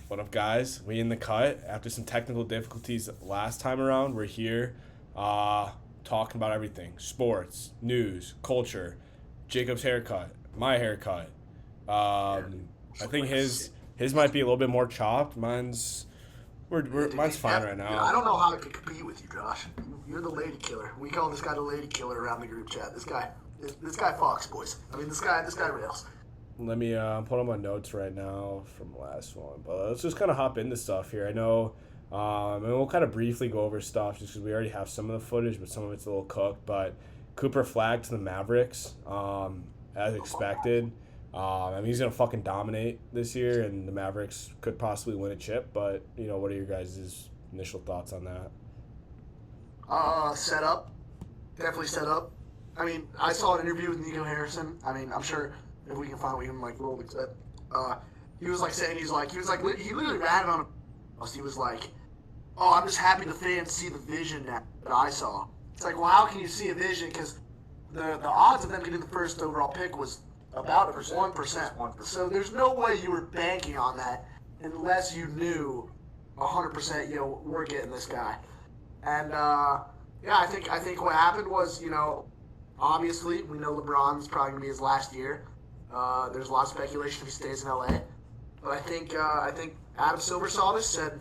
What up, guys? We in the cut. After some technical difficulties last time around, we're here talking about everything sports, news, culture, Jacob's haircut, my haircut. I think his might be a little bit more chopped. Mine's fine right I now. don't know how I could compete with you, Josh. You're the lady killer. We call this guy the lady killer around the group chat. This guy Fox, boys. I mean, this guy rails. Let me put on my notes right now from the last one. But let's just kind of hop into stuff here. I know, and we'll kind of briefly go over stuff just because we already have some of the footage, but some of it's a little cooked. But Cooper Flag to the Mavericks, as expected. I mean, he's gonna fucking dominate this year, and the Mavericks could possibly win a chip. But what are your guys' initial thoughts on that? Set up. Definitely set up. I mean, I saw an interview with Nico Harrison. I mean, I'm sure if we can find it, we can like roll the clip. He was like saying he literally ratted on a. He was like, "Oh, I'm just happy the fans see the vision that I saw." It's like, well, how can you see a vision? Because the odds of them getting the first overall pick was about 1%. So there's no way you were banking on that unless you knew 100%. We're getting this guy. And yeah, I think what happened was, obviously we know LeBron's probably gonna be his last year. There's a lot of speculation if he stays in LA, but I think Adam Silver saw this, said,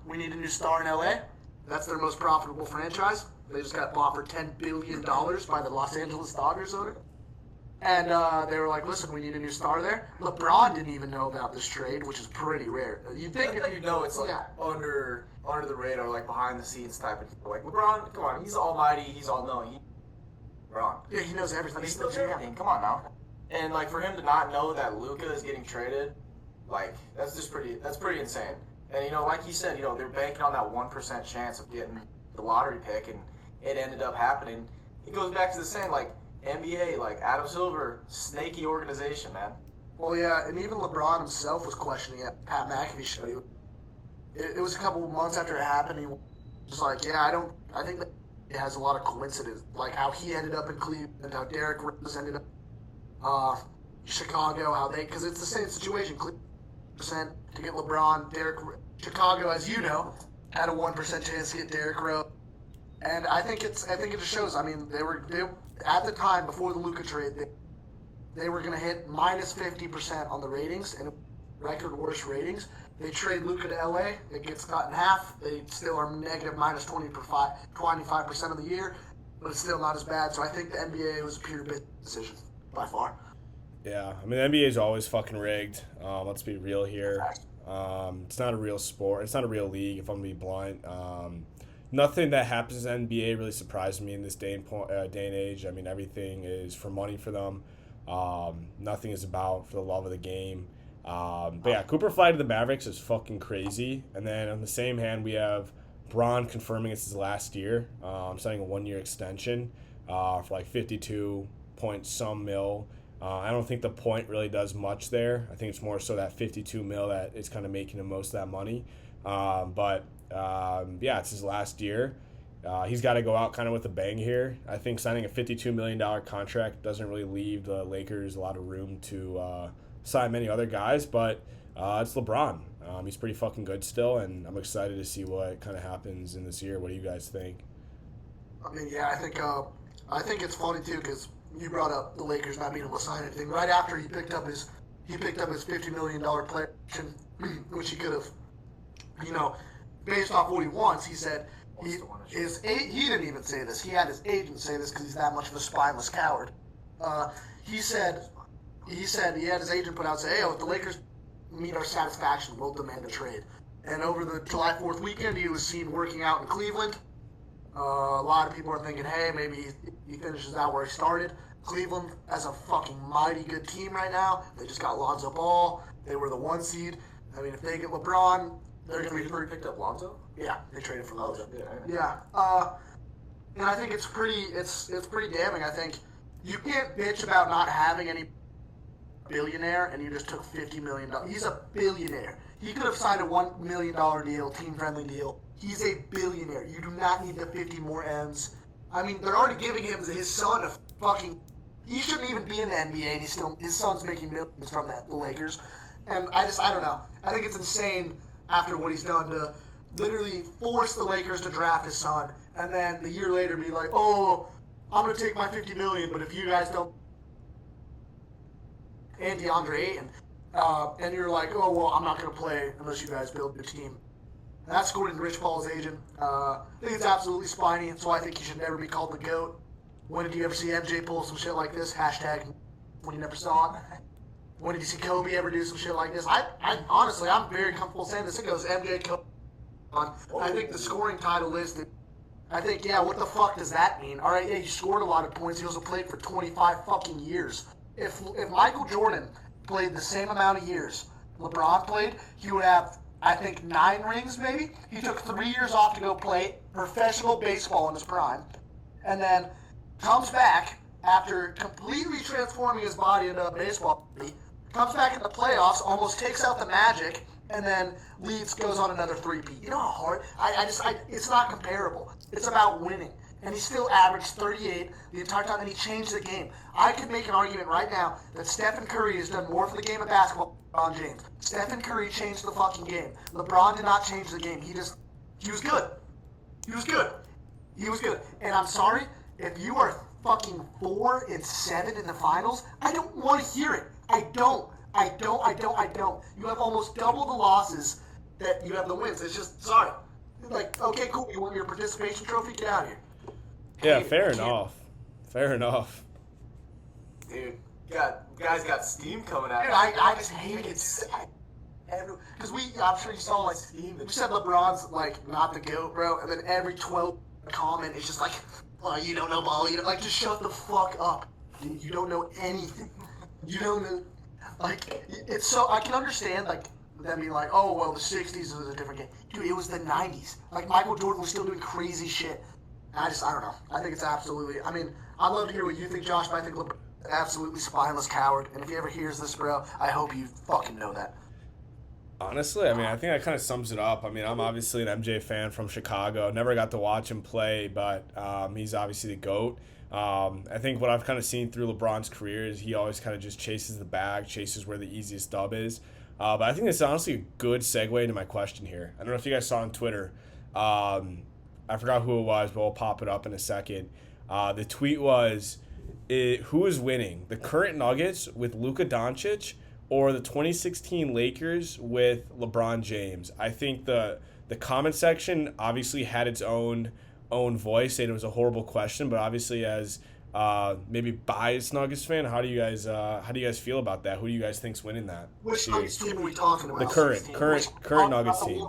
we need a new star in LA. That's their most profitable franchise. They just got bought for $10 billion by the Los Angeles Dodgers owner. And they were like, listen, we need a new star there. LeBron didn't even know about this trade, which is pretty rare. You'd think if you It's like under the radar, like behind the scenes type of thing. Like LeBron, come on, he's almighty, he's all knowing. LeBron. Yeah, he knows everything. He knows everything. Come on now. And like for him to not know that Luka is getting traded, like that's pretty insane. And like he said, they're banking on that 1% chance of getting the lottery pick, and it ended up happening. It goes back to the same like NBA, like Adam Silver, snaky organization, man. Well, yeah, and even LeBron himself was questioning it. Pat McAfee showed you. It was a couple of months after it happened. He was like, I think that it has a lot of coincidence. Like how he ended up in Cleveland, how Derrick Rose ended up Chicago, because it's the same situation. Cleveland to get LeBron, Chicago, as you know, had a 1% chance to get Derrick Rose. And I think it just shows. I mean, they at the time before the Luka trade, they were going to hit minus 50% on the ratings and record worst ratings. They trade Luka to LA, it gets cut in half. They still are negative minus 25% of the year, but it's still not as bad. So I think the NBA was a pure business decision by far. Yeah, I mean the NBA is always fucking rigged. Let's be real here. It's not a real sport. It's not a real league. If I'm gonna be blunt. Nothing that happens in the NBA really surprised me in this day and age. I mean, everything is for money for them. Nothing is about for the love of the game. But yeah, Cooper Fly to the Mavericks is fucking crazy. And then on the same hand, we have Braun confirming it's his last year, signing a 1-year extension for like 52 point some mil. I don't think the point really does much there. I think it's more so that 52 mil that is kind of making him most of that money. Yeah, it's his last year. He's got to go out kind of with a bang here. I think signing a $52 million contract doesn't really leave the Lakers a lot of room to sign many other guys, but it's LeBron. He's pretty fucking good still, and I'm excited to see what kind of happens in this year. What do you guys think? I mean, yeah, I think it's funny too because you brought up the Lakers not being able to sign anything right after he picked up his $50 million player option, which he could have, based off what he wants. He said he didn't even say this. He had his agent say this because he's that much of a spineless coward. He said he had his agent put out say, if the Lakers meet our satisfaction, we'll demand a trade. And over the July 4th weekend, he was seen working out in Cleveland. A lot of people are thinking, hey, maybe he finishes out where he started. Cleveland has a fucking mighty good team right now. They just got Lonzo Ball. They were the 1 seed. I mean, if they get LeBron, they're going to be pretty picked up Lonzo? Yeah, they traded for Lonzo. Yeah. And I think it's pretty damning. I think you can't bitch about not having any billionaire, and you just took $50 million. He's a billionaire. He could have signed a $1 million deal, team-friendly deal. He's a billionaire. You do not need the 50 more M's. I mean, they're already giving him his son a fucking. He shouldn't even be in the NBA, and his son's making millions from the Lakers. And I don't know. I think it's insane after what he's done to literally force the Lakers to draft his son, and then the year later be like, oh, I'm going to take my $50 million, but if you guys don't, and DeAndre Ayton, and you're like, oh, well, I'm not going to play unless you guys build your team. And that's according to Rich Paul's agent. I think it's absolutely spiny, so I think he should never be called the GOAT. When did you ever see MJ pull some shit like this? Hashtag when you never saw it. When did you see Kobe ever do some shit like this? I honestly, I'm very comfortable saying this. It goes MJ, Kobe. I think the scoring title listed. I think, yeah, what the fuck does that mean? All right, yeah, he scored a lot of points. He also played for 25 fucking years. If Michael Jordan played the same amount of years LeBron played, he would have, I think, 9 rings maybe. He took 3 years off to go play professional baseball in his prime, and then comes back after completely transforming his body into a baseball body, comes back in the playoffs, almost takes out the Magic, and then goes on another 3-peat. You know how hard? It's not comparable. It's about winning. And he still averaged 38 the entire time, and he changed the game. I could make an argument right now that Stephen Curry has done more for the game of basketball than LeBron James. Stephen Curry changed the fucking game. LeBron did not change the game. He was good. He was good. He was good. And I'm sorry, if you are fucking 4-7 in the finals, I don't want to hear it. I don't. You have almost double the losses that you have the wins. It's just, sorry. Like, okay, cool. You won your participation trophy? Get out of here. Yeah, fair enough. Fair enough. Dude, guys got steam coming out. Dude, I just hate it. Because I'm sure you saw, like, we said LeBron's, like, not the GOAT, bro, and then every 12 comment is just like, oh, you don't know ball, like, just shut the fuck up. You don't know anything. You don't know, like, it's so, I can understand, like, them being like, oh, well, the 60s was a different game. Dude, it was the 90s. Like, Michael Jordan was still doing crazy shit. And I don't know. I think it's absolutely, I mean, I'd love to hear what you think, Josh, but I think LeBron's an absolutely spineless coward. And if he ever hears this, bro, I hope you fucking know that. Honestly, I mean, I think that kind of sums it up. I mean, I'm obviously an MJ fan from Chicago. Never got to watch him play, but he's obviously the GOAT. I think what I've kind of seen through LeBron's career is he always kind of just chases the bag, chases where the easiest dub is. But I think this is honestly a good segue into my question here. I don't know if you guys saw on Twitter. I forgot who it was, but we'll pop it up in a second. The tweet was, who is winning, the current Nuggets with Luka Doncic or the 2016 Lakers with LeBron James? I think the comment section obviously had its own voice, saying it was a horrible question, but obviously as maybe biased Nuggets fan, how do you guys feel about that? Who do you guys think's winning that? Which Nuggets team are we talking about? The current Nuggets team.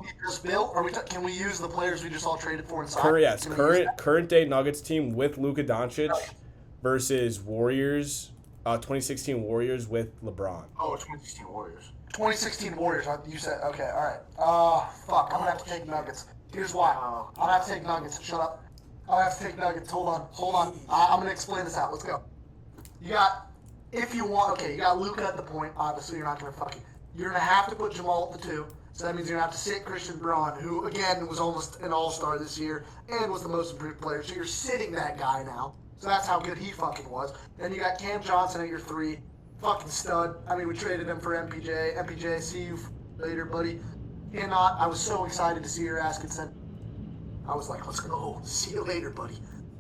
Can we use the players we just all traded for inside? Current day Nuggets team with Luka Doncic versus Warriors, 2016 Warriors with LeBron. Oh, 2016 Warriors. 2016 Warriors. You said okay. All right. Fuck. I'm gonna have to take Nuggets. Here's why. I'm gonna have to take Nuggets. Shut up. I have to take Nuggets. Hold on. I'm going to explain this out. Let's go. You got Luka at the point. Obviously, you're not going to you're going to have to put Jamal at the 2. So that means you're going to have to sit Christian Braun, who, again, was almost an all-star this year and was the most improved player. So you're sitting that guy now. So that's how good he fucking was. Then you got Cam Johnson at your 3. Fucking stud. I mean, we traded him for MPJ. MPJ, see you later, buddy. I was so excited to see your ass get sent. I was like, let's go. See you later, buddy.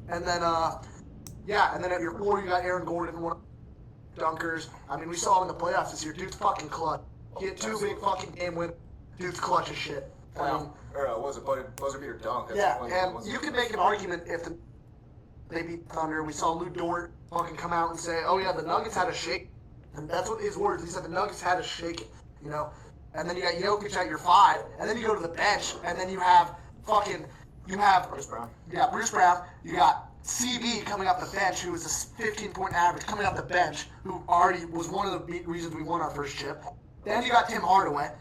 And then, and then at your 4, you got Aaron Gordon, one of the dunkers. I mean, we saw him in the playoffs this year. Dude's fucking clutch. He had 2 big fucking game wins. Dude's clutch as shit. Was it buzzer beater dunk? And you can make an argument if they beat Thunder. We saw Lou Dort fucking come out and say, oh, yeah, the Nuggets had a shake. And that's what his words. He said the Nuggets had a shake, you know. And then you got Jokic at your 5. And then you go to the bench. And then you have Bruce Brown. Yeah, Bruce Brown. You got CB coming off the bench, who was a 15-point average coming off the bench, who already was one of the reasons we won our first chip. Then you got Tim Hardaway.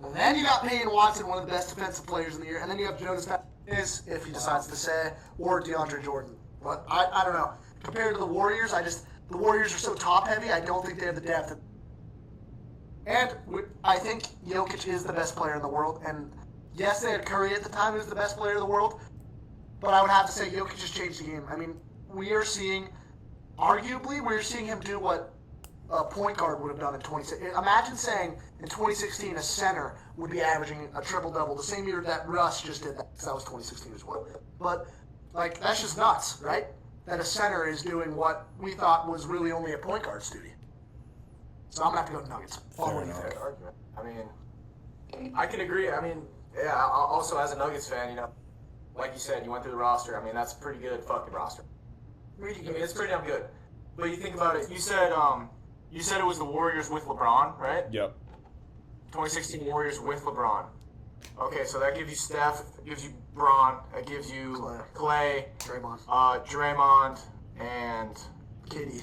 And then you got Peyton Watson, one of the best defensive players in the year. And then you have Jonas Valanciunas, if he decides to say, or DeAndre Jordan. But I don't know. Compared to the Warriors, the Warriors are so top-heavy, I don't think they have the depth. And I think Jokic is the best player in the world, and yes, they had Curry at the time, who was the best player in the world, but I would have to say Jokic just changed the game. I mean, we're seeing him do what a point guard would have done in 2016. Imagine saying in 2016 a center would be averaging a triple-double the same year that Russ just did that. 'Cause that was 2016 as well. But, like, that's just nuts, right? That a center is doing what we thought was really only a point guard's duty. So I'm going to have to go Nuggets. Fair enough. Fair argument. I mean, I can agree. I mean, yeah, also as a Nuggets fan, you know, like you said, you went through the roster. I mean, that's a pretty good fucking roster. I mean, it's pretty damn good. But you think about it, you said it was the Warriors with LeBron, right? Yep. 2016 Warriors with LeBron. Okay, so that gives you Steph, it gives you Braun, it gives you Clay, Draymond, and KD.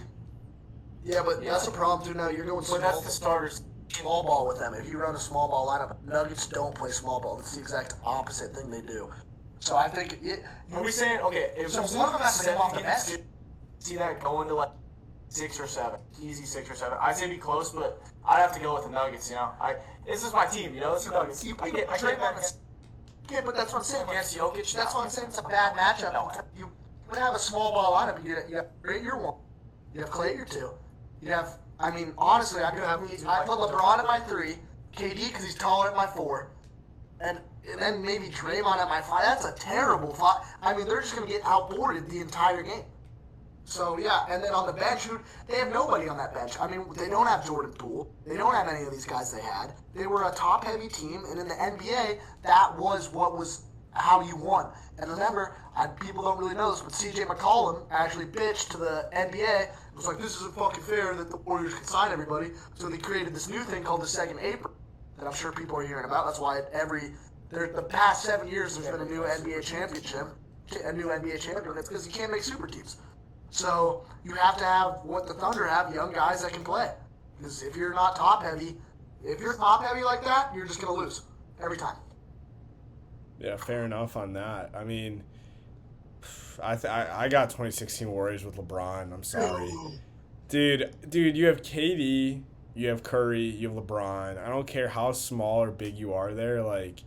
Yeah, but that's the problem too. Now you're going but that's the starters. small ball with them. If you run a small ball lineup, Nuggets don't play small ball. It's the exact opposite thing they do. So I think Are we saying if so one of them has to come off the bench. See that going to like 6 or 7, easy 6 or 7. I'd say be close, but I'd have to go with the Nuggets. You know, this is my team. You know, this is the Nuggets. I get that. Yeah, but that's what I'm saying. Against Jokic, That's what I'm saying. It's a bad matchup. You would have a small ball lineup. You have Ray at your 1. You have Clay at your 2. You have. I mean, honestly, I put LeBron at my 3, KD because he's taller at my 4, and then maybe Draymond at my 5. That's a terrible 5. I mean, they're just going to get outboarded the entire game. So, yeah, and then on the bench, they have nobody on that bench. I mean, they don't have Jordan Poole. They don't have any of these guys they had. They were a top-heavy team, and in the NBA, that was how you won. And remember, people don't really know this, but C.J. McCollum actually bitched to the NBA. It was like, this isn't fucking fair that the Warriors can sign everybody. So they created this new thing called the second apron that I'm sure people are hearing about. That's why the past 7 years there's been a new NBA championship, a new NBA champion. It's because you can't make super teams. So you have to have what the Thunder have, young guys that can play. Because if you're not top-heavy like that, you're just going to lose every time. Yeah, fair enough on that. I mean, I got 2016 Warriors with LeBron. I'm sorry. Dude, you have KD, you have Curry, you have LeBron. I don't care how small or big you are there. Like,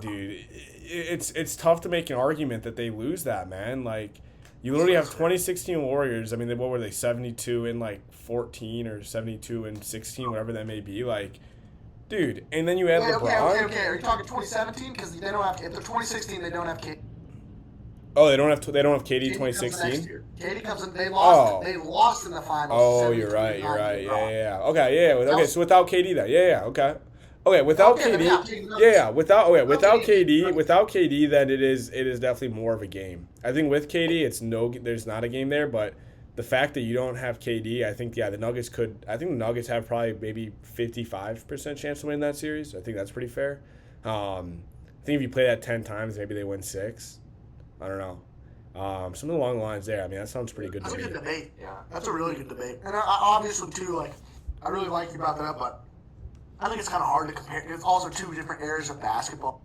dude, it's tough to make an argument that they lose that, man. Like, you literally have 2016 Warriors. I mean, what were they, 72 and like 14 or 72 and 16, whatever that may be. Like, dude, and then you add LeBron. Okay. Are you talking 2017? Because they don't have. If they're 2016, they don't have KD. Oh, they don't have KD 2016. KD comes in. They lost. They lost in the finals. Oh, you're right. Yeah. Okay. So without KD, then. Yeah. Okay. Okay, without KD, without KD, then it is definitely more of a game. I think with KD, there's not a game there, but the fact that you don't have KD, I think the Nuggets have probably maybe 55% chance to win that series. I think that's pretty fair. I think if you play that 10 times, maybe they win 6. I don't know. Something along the lines there. I mean, that sounds pretty good to me. That's a good debate. Yeah, that's a really good debate. And obviously too, like, I really like you brought that up, but I think it's kind of hard to compare. It's also 2 different eras of basketball.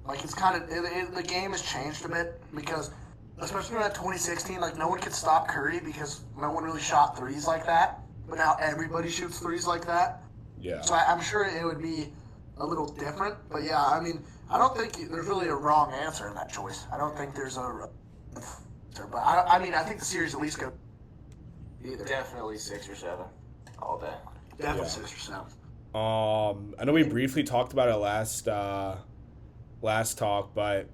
Like, it's kind of the game has changed a bit because, especially in 2016, like no one could stop Curry because no one really shot threes like that. But now everybody shoots threes like that. Yeah. So I'm sure it would be a little different. But yeah, I mean, I don't think there's really a wrong answer in that choice. I don't think there's a. But I mean, I think the series at least go. Either. Definitely 6 or 7, all day. Definitely 6 or 7. I know we briefly talked about it last talk, but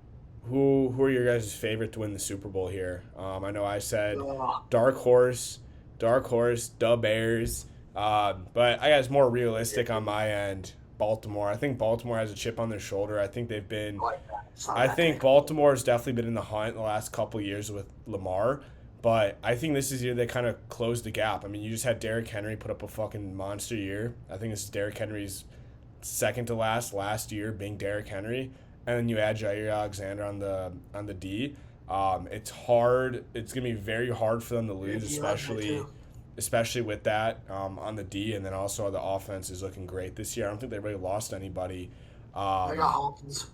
who are your guys' favorite to win the Super Bowl here? I know I said dark horse, the Bears, but I guess more realistic on my end, Baltimore. I think Baltimore has a chip on their shoulder. I think they've been. I think Baltimore has definitely been in the hunt the last couple of years with Lamar. But I think this is the year they kind of closed the gap. I mean, you just had Derrick Henry put up a fucking monster year. I think this is Derrick Henry's second to last year being Derrick Henry. And then you add Jair Alexander on the D. It's hard. It's going to be very hard for them to lose, especially with that on the D. And then also the offense is looking great this year. I don't think they really lost anybody. They got Hawkins.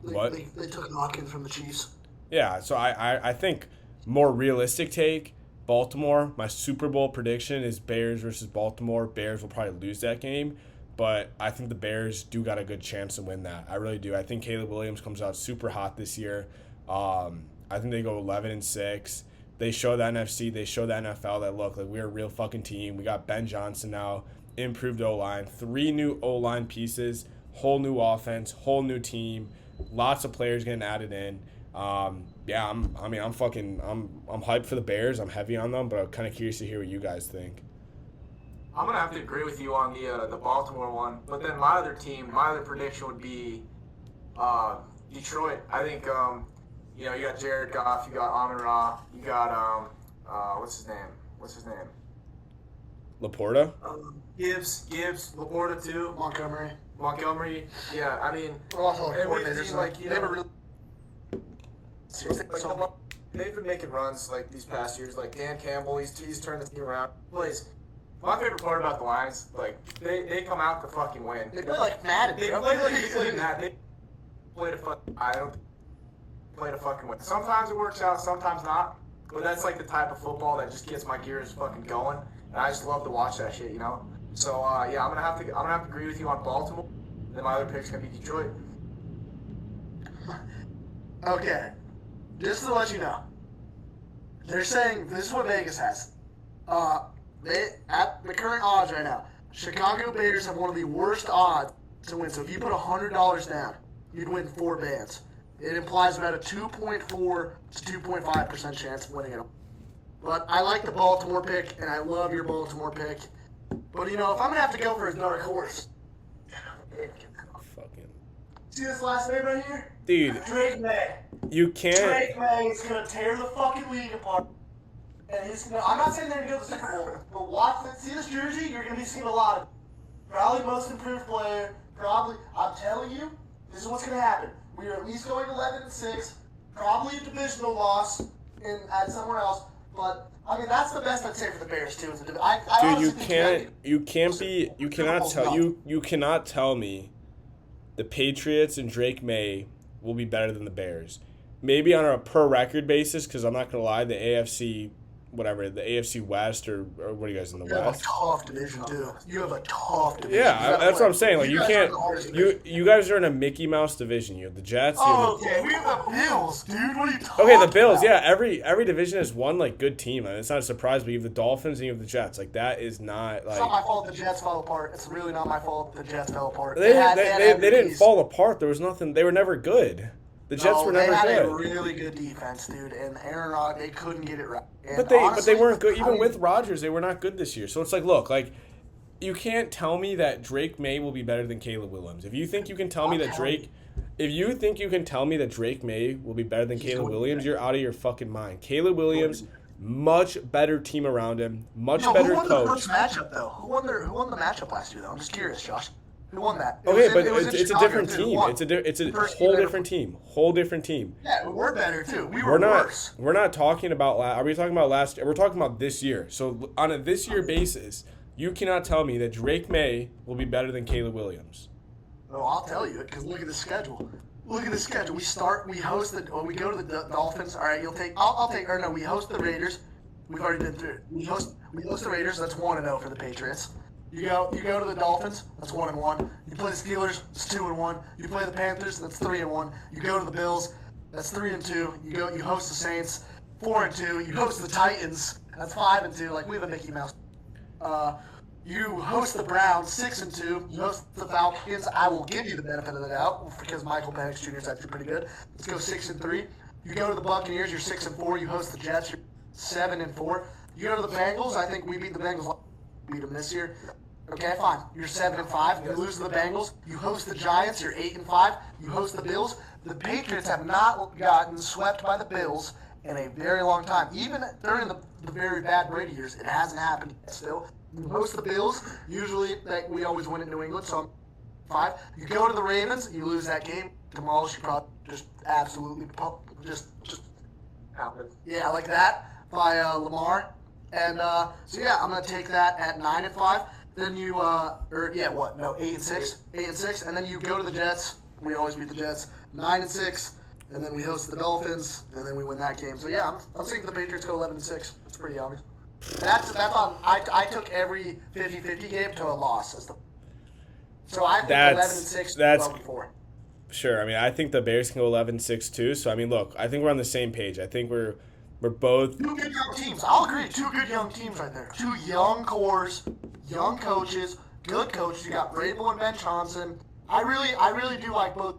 They took Hawkins from the Chiefs. Yeah, so I think more realistic take, Baltimore. My Super Bowl prediction is Bears versus Baltimore. Bears will probably lose that game, but I think the Bears do got a good chance to win that. I really do. I think Caleb Williams comes out super hot this year. I think they go 11-6. They show the NFC, they show the NFL that look like we're a real fucking team. We got Ben Johnson now, improved O-line, 3 new O-line pieces, whole new offense, whole new team, lots of players getting added in. Yeah, I'm hyped for the Bears. I'm heavy on them, but I'm kind of curious to hear what you guys think. I'm gonna have to agree with you on the Baltimore one, but then my other prediction would be Detroit. I think you got Jared Goff, you got Amon Ra, you got what's his name? Laporta? Gibbs, Laporta too. Montgomery. Yeah, I mean, We're also like and we've coordinators. seen, like, They never really. they've been making runs like these past years. Like Dan Campbell, he's turned the team around. My favorite part about the Lions, like they come out to fucking win. They play like Madden. They play like that. They play to fucking. I don't play to fucking win. Sometimes it works out, sometimes not. But that's like the type of football that just gets my gears fucking going, and I just love to watch that shit, So yeah, I'm gonna have to agree with you on Baltimore. Then my other pick's gonna be Detroit. Okay, just to let you know, they're saying this is what Vegas has. They at the current odds right now, Chicago Bears have one of the worst odds to win. So if you put $100 down, you'd win 4 bands. It implies about a 2.4 to 2.5% chance of winning it. But I like the Baltimore pick, and I love your Baltimore pick. But if I'm gonna have to go for a dark horse, Fucking see this last name right here? dude, Drake May. you can't. Drake May is gonna tear the fucking league apart. And he's gonna, I'm not saying they're gonna go to the Super Bowl, but see this jersey, you're gonna be seeing a lot of probably most improved player, probably, I'm telling you, this is what's gonna happen. We are at least going 11-6, probably a divisional loss at somewhere else, but I mean that's the best I'd say for the Bears too. Dude, you cannot tell me the Patriots and Drake May will be better than the Bears. Maybe on a per record basis, because I'm not gonna lie, the AFC West or what are you guys in the You have West? a tough division too. You have a tough division. Yeah, that's what I'm saying. Like you guys can't. are the hardest division. You guys are in a Mickey Mouse division. You have the Jets. You have Okay, we have the Bills, dude. What are you talking Okay, about? the Bills, yeah. Every division has one like good team. I mean, it's not a surprise, but you have the Dolphins and you have the Jets. Like that is not It's not my like fault the Jets fell apart. It's really not my fault the Jets fell apart. they had didn't MVPs. fall apart. There was nothing. They were never good. The Jets were never They had a good. really good defense, dude, and Aaron Rodgers, they couldn't get it right. And But they honestly, weren't good. Even I mean, with Rodgers, they were not good this year. So it's like, look, like you can't tell me that Drake May will be better than Caleb Williams. If you think you can tell me that Drake May will be better than Caleb Williams, you're out of your fucking mind. Caleb Williams, much better team around him, much better who won coach. the first matchup though? Who won the matchup last year though? I'm just curious, Josh. Who won that? Okay, It but was in it's a Chicago, different too. Who team. won? It's a First whole team different team. Whole different team. Yeah, we're better too. We We're were not. worse. We're not talking about. Are we talking about last? We're talking about this year. So on a this year basis, you cannot tell me that Drake May will be better than Caleb Williams. No, I'll tell you it because look at the schedule. Look at the schedule. We host we go to the Dolphins. All right, we host the Raiders. We've already been through it. We host the Raiders. That's 1-0 for the Patriots. You go to the Dolphins. That's 1-1. You play the Steelers. That's 2-1. You play the Panthers. That's 3-1. You go to the Bills. That's 3-2. You host the Saints. 4-2. You host the Titans. That's 5-2. Like we have a Mickey Mouse. You host the Browns. 6-2. You host the Falcons. I will give you the benefit of the doubt because Michael Penix Jr. is actually pretty good. Let's go 6-3. You go to the Buccaneers. You're 6-4. You host the Jets. You're 7-4. You go to the Bengals. I think we beat the Bengals. Beat them this year. Okay, fine. You're 7-5. You lose to the Bengals. You host the Giants. You're 8-5. You host the Bills. The Patriots have not gotten swept by the Bills in a very long time. Even during the very bad Brady years, it hasn't happened yet still. You host the Bills. Usually, we always win in New England, so I'm 5. You go to the Ravens. You lose that game. Demolished. You probably just absolutely just Happen. yeah, like that by Lamar. And so yeah, I'm gonna take that at 9-5. Then you 8-6, 8-6, and then you go to the Jets. We always beat the Jets. 9-6, and then we host the Dolphins, and then we win that game. So yeah, I'm saying the Patriots go 11-6. It's pretty obvious. That's on. I took every 50-50 game to a loss. So I think 11-6, 12-4. Sure. I mean, I think the Bears can go 11-6 too. So I mean, look, I think we're on the same page. I think we're We're both. Two good young teams. I'll agree. Two good young teams right there. Two young cores, young coaches, good coaches. You got Vrabel and Ben Johnson. I really do like both.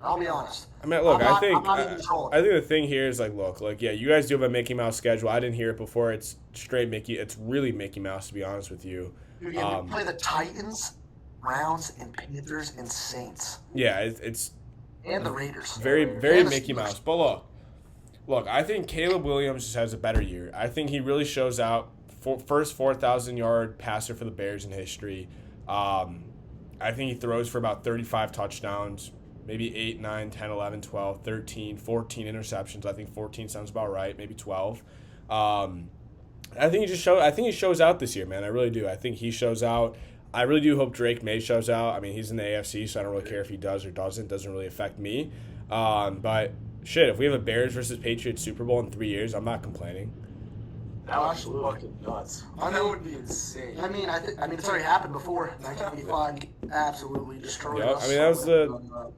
I'll be honest. I mean, look, I'm I think not even trolling. I think the thing here is like, look, yeah, you guys do have a Mickey Mouse schedule. I didn't hear it before. It's straight Mickey. It's really Mickey Mouse, to be honest with you. Dude, yeah, we play the Titans, Browns, and Panthers and Saints. Yeah, it's And the Raiders. very And the Mickey Steelers. Mouse. But look, I think Caleb Williams just has a better year. I think he really shows out. First 4,000-yard passer for the Bears in history. I think he throws for about 35 touchdowns, maybe 8, 9, 10, 11, 12, 13, 14 interceptions. I think 14 sounds about right, maybe 12. I think he shows out this year, man. I really do. I think he shows out. I really do hope Drake May shows out. I mean, he's in the AFC, so I don't really care if he does or doesn't. It doesn't really affect me. But shit, if we have a Bears versus Patriots Super Bowl in 3 years, I'm not complaining. That was fucking nuts. I That mean, would be insane. I mean, it's already happened before. 1985 absolutely destroyed Yep, us. I mean, that was the.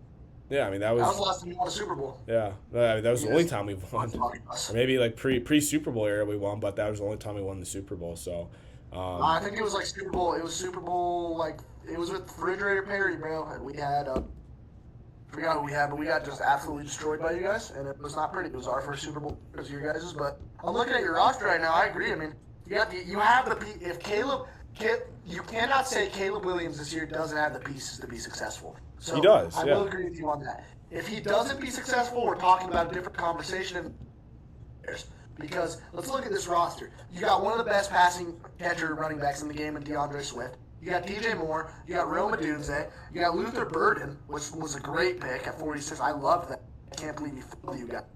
Yeah, I mean, That was the last time we won a Super Bowl. Yeah, I mean, that was the only time we won. Us. Or maybe like pre Super Bowl era we won, but that was the only time we won the Super Bowl. So, I think it was like Super Bowl. It was Super Bowl, like, it was with Refrigerator Perry, bro. And we had, forgot who we had, but we got just absolutely destroyed by you guys. And it was not pretty. It was our first Super Bowl because your guys's. But I'm looking at your roster right now. I agree. I mean, you have the, you cannot say Caleb Williams this year doesn't have the pieces to be successful. So He does, I yeah. will agree with you on that. If he doesn't be successful, we're talking about a different conversation. Because let's look at this roster. You got one of the best passing catcher running backs in the game in DeAndre Swift. You got DJ Moore. You got Rome Odunze. You got Luther Burden, which was a great pick at 46. I love that. I can't believe you got.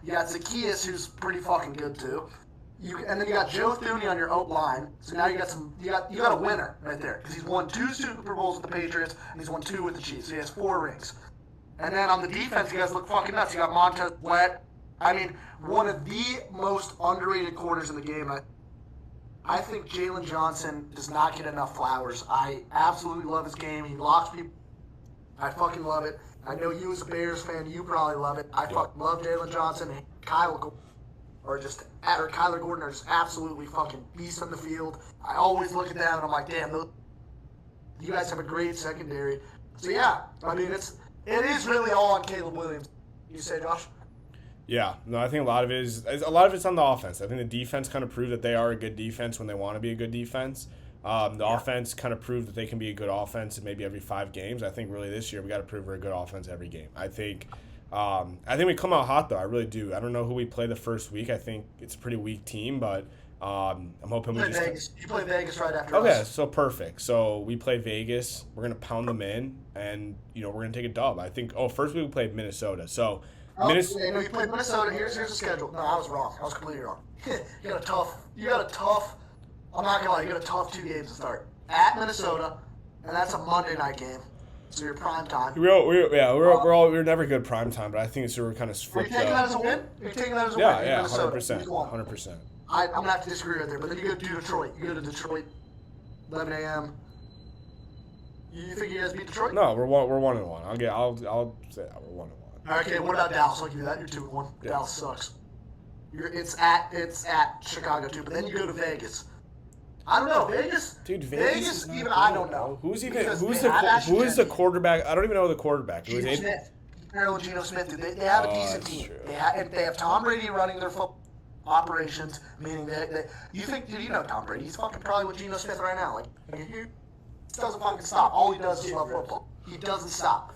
You got Zacchaeus, who's pretty fucking good too. And then you got Joe Thuney on your O line. So now you got a winner right there because he's won 2 Super Bowls with the Patriots and he's won 2 with the Chiefs. So he has 4 rings. And then on the defense, you guys look fucking nuts. You got Montez Sweat. I mean, one of the most underrated corners in the game. I think Jalen Johnson does not get enough flowers. I absolutely love his game. He blocks people. I fucking love it. I know you as a Bears fan, you probably love it. I fucking love Jalen Johnson and Kyler Gordon are just absolutely fucking beasts on the field. I always look at them and I'm like, damn, you guys have a great secondary. So yeah, I mean, it is really all on Caleb Williams. You say, Josh? Yeah, no, I think a lot of it's on the offense. I think the defense kind of proved that they are a good defense when they want to be a good defense. The offense kind of proved that they can be a good offense in maybe every 5 games. I think really this year we got to prove we're a good offense every game. I think we come out hot though. I really do. I don't know who we play the first week. I think it's a pretty weak team, but I'm hoping we just. You play Vegas right after Okay, us. so perfect. So we play Vegas. We're gonna pound them in, and we're gonna take a dub. I think. Oh, first we played Minnesota. So. No, you played Minnesota. Here's the schedule. No, I was wrong. I was completely wrong. You got a tough. I'm not gonna lie. You got a tough 2 games to start at Minnesota, and that's a Monday night game. So you're prime time. We're never good prime time, but I think it's we're kind of Are you flipped taking that up. as a win? You're taking that as a win. Yeah, Minnesota. 100%, Week 1. 100%. I'm gonna have to disagree right there. But then you go to Detroit. You go to Detroit, 11 a.m. You think you guys beat Detroit? No, we're 1-1. I'll say that we're 1-1. Okay, what about Dallas? I'll give you that. You're 2-1. Yeah. Dallas sucks. It's at Chicago too, but then you go to Vegas. I don't know, Vegas. Dude, Vegas is not even good. I don't know. Who's Because who's they have who is the Ashton quarterback? I don't even know the quarterback. Who is Geno it? Smith. Carroll and Geno Smith. Dude, they have a decent that's team. true. They have Tom Brady running their football operations, meaning that you think, dude, you know Tom Brady. He's fucking probably with Geno Smith right now. Like he doesn't fucking stop. All he does is love football. He doesn't stop.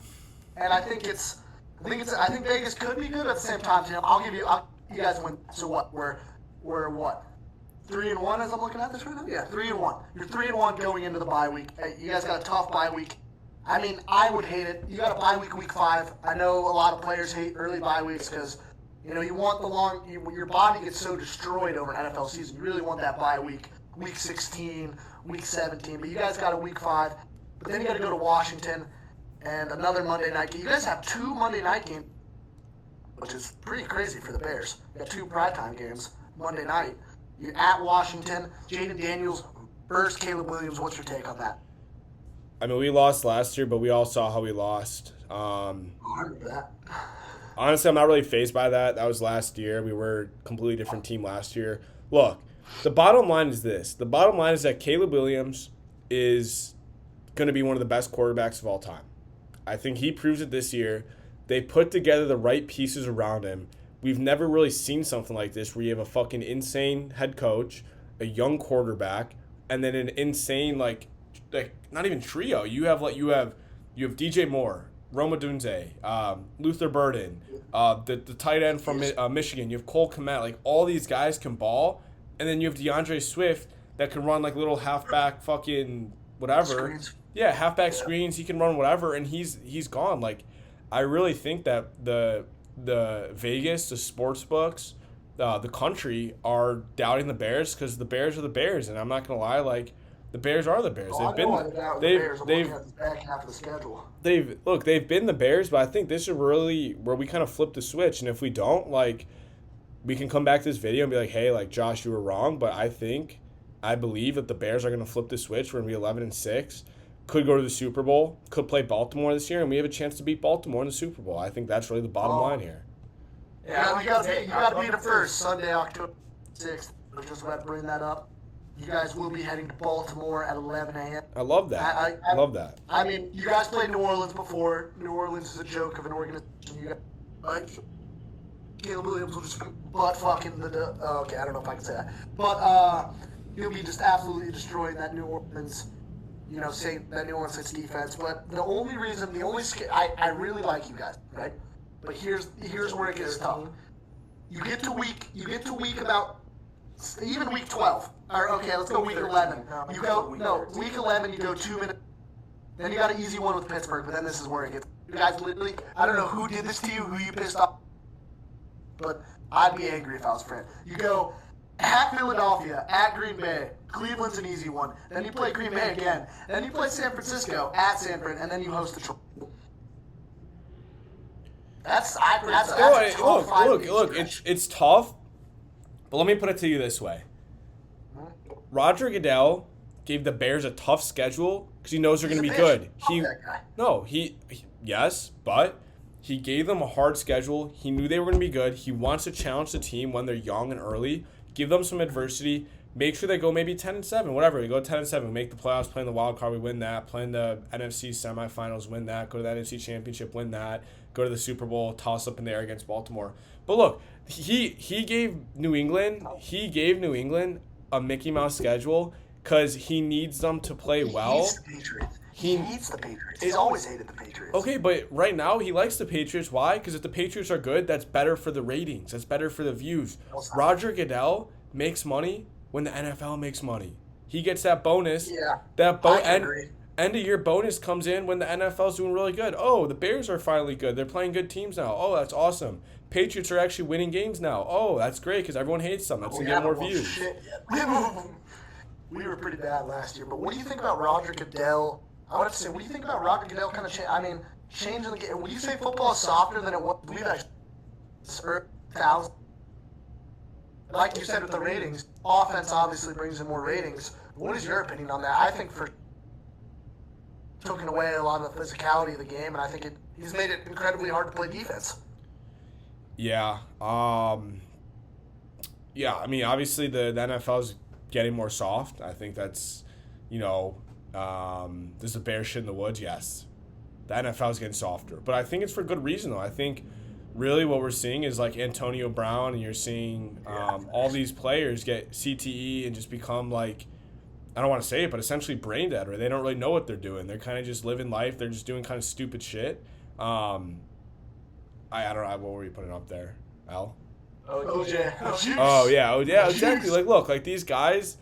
And I think Vegas could be good at the same time. Tim, you guys win. So what? We're what? 3-1 as I'm looking at this right now? Yeah, 3-1. You're 3-1 going into the bye week. Hey, you guys got a tough bye week. I mean, I would hate it. You got a bye week 5. I know a lot of players hate early bye weeks because, you want your body gets so destroyed over an NFL season. You really want that bye week 16, week 17. But you guys got a week 5. But then you got to go to Washington and another Monday night game. You guys have 2 Monday night games, which is pretty crazy for the Bears. You got 2 primetime games Monday night. You're at Washington. Jaden Daniels versus Caleb Williams. What's your take on that? I mean, we lost last year, but we all saw how we lost. I remember that. Honestly, I'm not really fazed by that. That was last year. We were a completely different team last year. Look, the bottom line is this. The bottom line is that Caleb Williams is going to be one of the best quarterbacks of all time. I think he proves it this year. They put together the right pieces around him. We've never really seen something like this where you have a fucking insane head coach, a young quarterback, and then an insane like not even trio. You have DJ Moore, Roma Dunze, Luther Burden, the tight end from Michigan. You have Cole Kmet. Like all these guys can ball, and then you have DeAndre Swift that can run like little halfback fucking whatever. Screens. Yeah, halfback screens. He can run whatever, and he's gone. Like, I really think that the Vegas, the sports books, the country are doubting the Bears because the Bears are the Bears, and I'm not gonna lie, like the Bears are the Bears. Oh, they've back half of the schedule. They've been the Bears, but I think this is really where we kind of flip the switch, and if we don't, like, we can come back to this video and be like, hey, like Josh, you were wrong, but I believe that the Bears are gonna flip the switch. We're gonna be 11-6. Could go to the Super Bowl, could play Baltimore this year, and we have a chance to beat Baltimore in the Super Bowl. I think that's really the bottom line here. Yeah, you got to beat them first. Sunday, October 6th. I just want to bring that up. You guys will be heading to Baltimore at 11 a.m. I love that. I love that. I mean, you guys played New Orleans before. New Orleans is a joke of an organization. You guys, Caleb Williams will just butt fucking the. Okay, I don't know if I can say that, but he'll be just absolutely destroying that New Orleans. Say that New Orleans Saints defense. But the only reason, I really like you guys, right? But here's where it gets tough. You get to week about even week 12. Or okay, let's go week 11. Week 11 you go 2 minutes. Then you got an easy one with Pittsburgh. But then this is where it gets. You guys literally, I don't know who did this to you, who you pissed off. But I'd be angry if I was a fan. You go at Philadelphia, at Green Bay. Cleveland's an easy one. Then you play Green Bay again. Then you play San Francisco at San Fran, and then you host Detroit. Look. It's tough, but let me put it to you this way: Roger Goodell gave the Bears a tough schedule because he knows they're going to be good. Yes, but he gave them a hard schedule. He knew they were going to be good. He wants to challenge the team when they're young and early. Give them some adversity. Make sure they go maybe 10-7, whatever. We go 10-7, we make the playoffs, play in the wild card, we win that. Play in the NFC semifinals, win that. Go to the NFC Championship, win that. Go to the Super Bowl, toss up in the air against Baltimore. But look, he gave New England a Mickey Mouse schedule because he needs them to play well. He hates the Patriots. He's always hated the Patriots. Okay, but right now he likes the Patriots. Why? Because if the Patriots are good, that's better for the ratings. That's better for the views. Roger Goodell makes money when the NFL makes money. He gets that bonus. Yeah. End of year bonus comes in when the NFL's doing really good. Oh, the Bears are finally good. They're playing good teams now. Oh, that's awesome. Patriots are actually winning games now. Oh, that's great because everyone hates them. That's going to get more views. Shit. We were pretty bad last year. But what do you think about Roger Goodell? I want to say, what do you think about Roger Goodell kind of changing the game? Would you say football is softer than it was? We've actually 1,000. Like you said with the ratings, offense obviously brings in more ratings. What is your opinion on that? I think taking away a lot of the physicality of the game, and I think he's made it incredibly hard to play defense. Yeah. I mean, obviously the NFL is getting more soft. I think that's, there's a bear shit in the woods. Yes, the NFL is getting softer, but I think it's for good reason though. I think really what we're seeing is like Antonio Brown, and you're seeing all these players get CTE and just become like, I don't want to say it, but essentially brain dead, or they don't really know what they're doing. They're kind of just living life. They're just doing kind of stupid shit. I don't know. What were you putting up there, Al? OJ. Oh, yeah, exactly. Like, look, like these guys,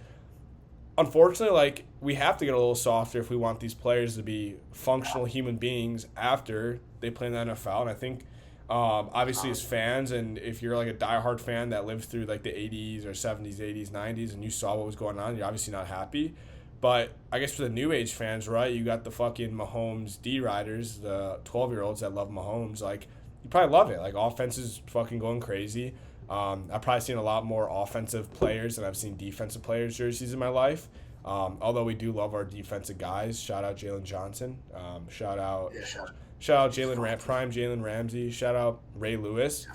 unfortunately, like we have to get a little softer if we want these players to be functional human beings after they play in the NFL. And I think, obviously, as fans, and if you're like a diehard fan that lived through like the 80s or 70s, 80s, 90s, and you saw what was going on, you're obviously not happy. But I guess for the new age fans, right, you got the fucking Mahomes D-riders, the 12-year-olds that love Mahomes. Like, you probably love it. Like, offense is fucking going crazy. I've probably seen a lot more offensive players than I've seen defensive players jerseys in my life. Although we do love our defensive guys. Shout out Jalen Johnson. Shout out Shout out Prime Jalen Ramsey. Shout out Ray Lewis.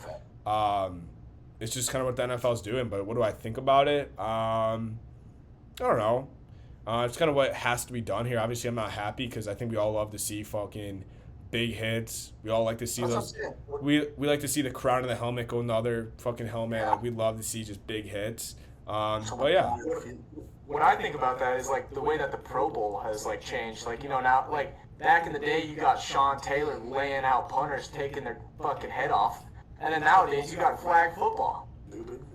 It's just kind of what the NFL's doing. But what do I think about it? I don't know. It's kind of what has to be done here. Obviously, I'm not happy because I think we all love to see fucking big hits. We all like to see those. We like to see the crown of the helmet go in the other fucking helmet. Like, we love to see just big hits. But yeah. What I think about that is like the way that the Pro Bowl has like changed. Like, you know, now like back in the day you got Sean Taylor laying out punters taking their fucking head off. And then nowadays you got flag football.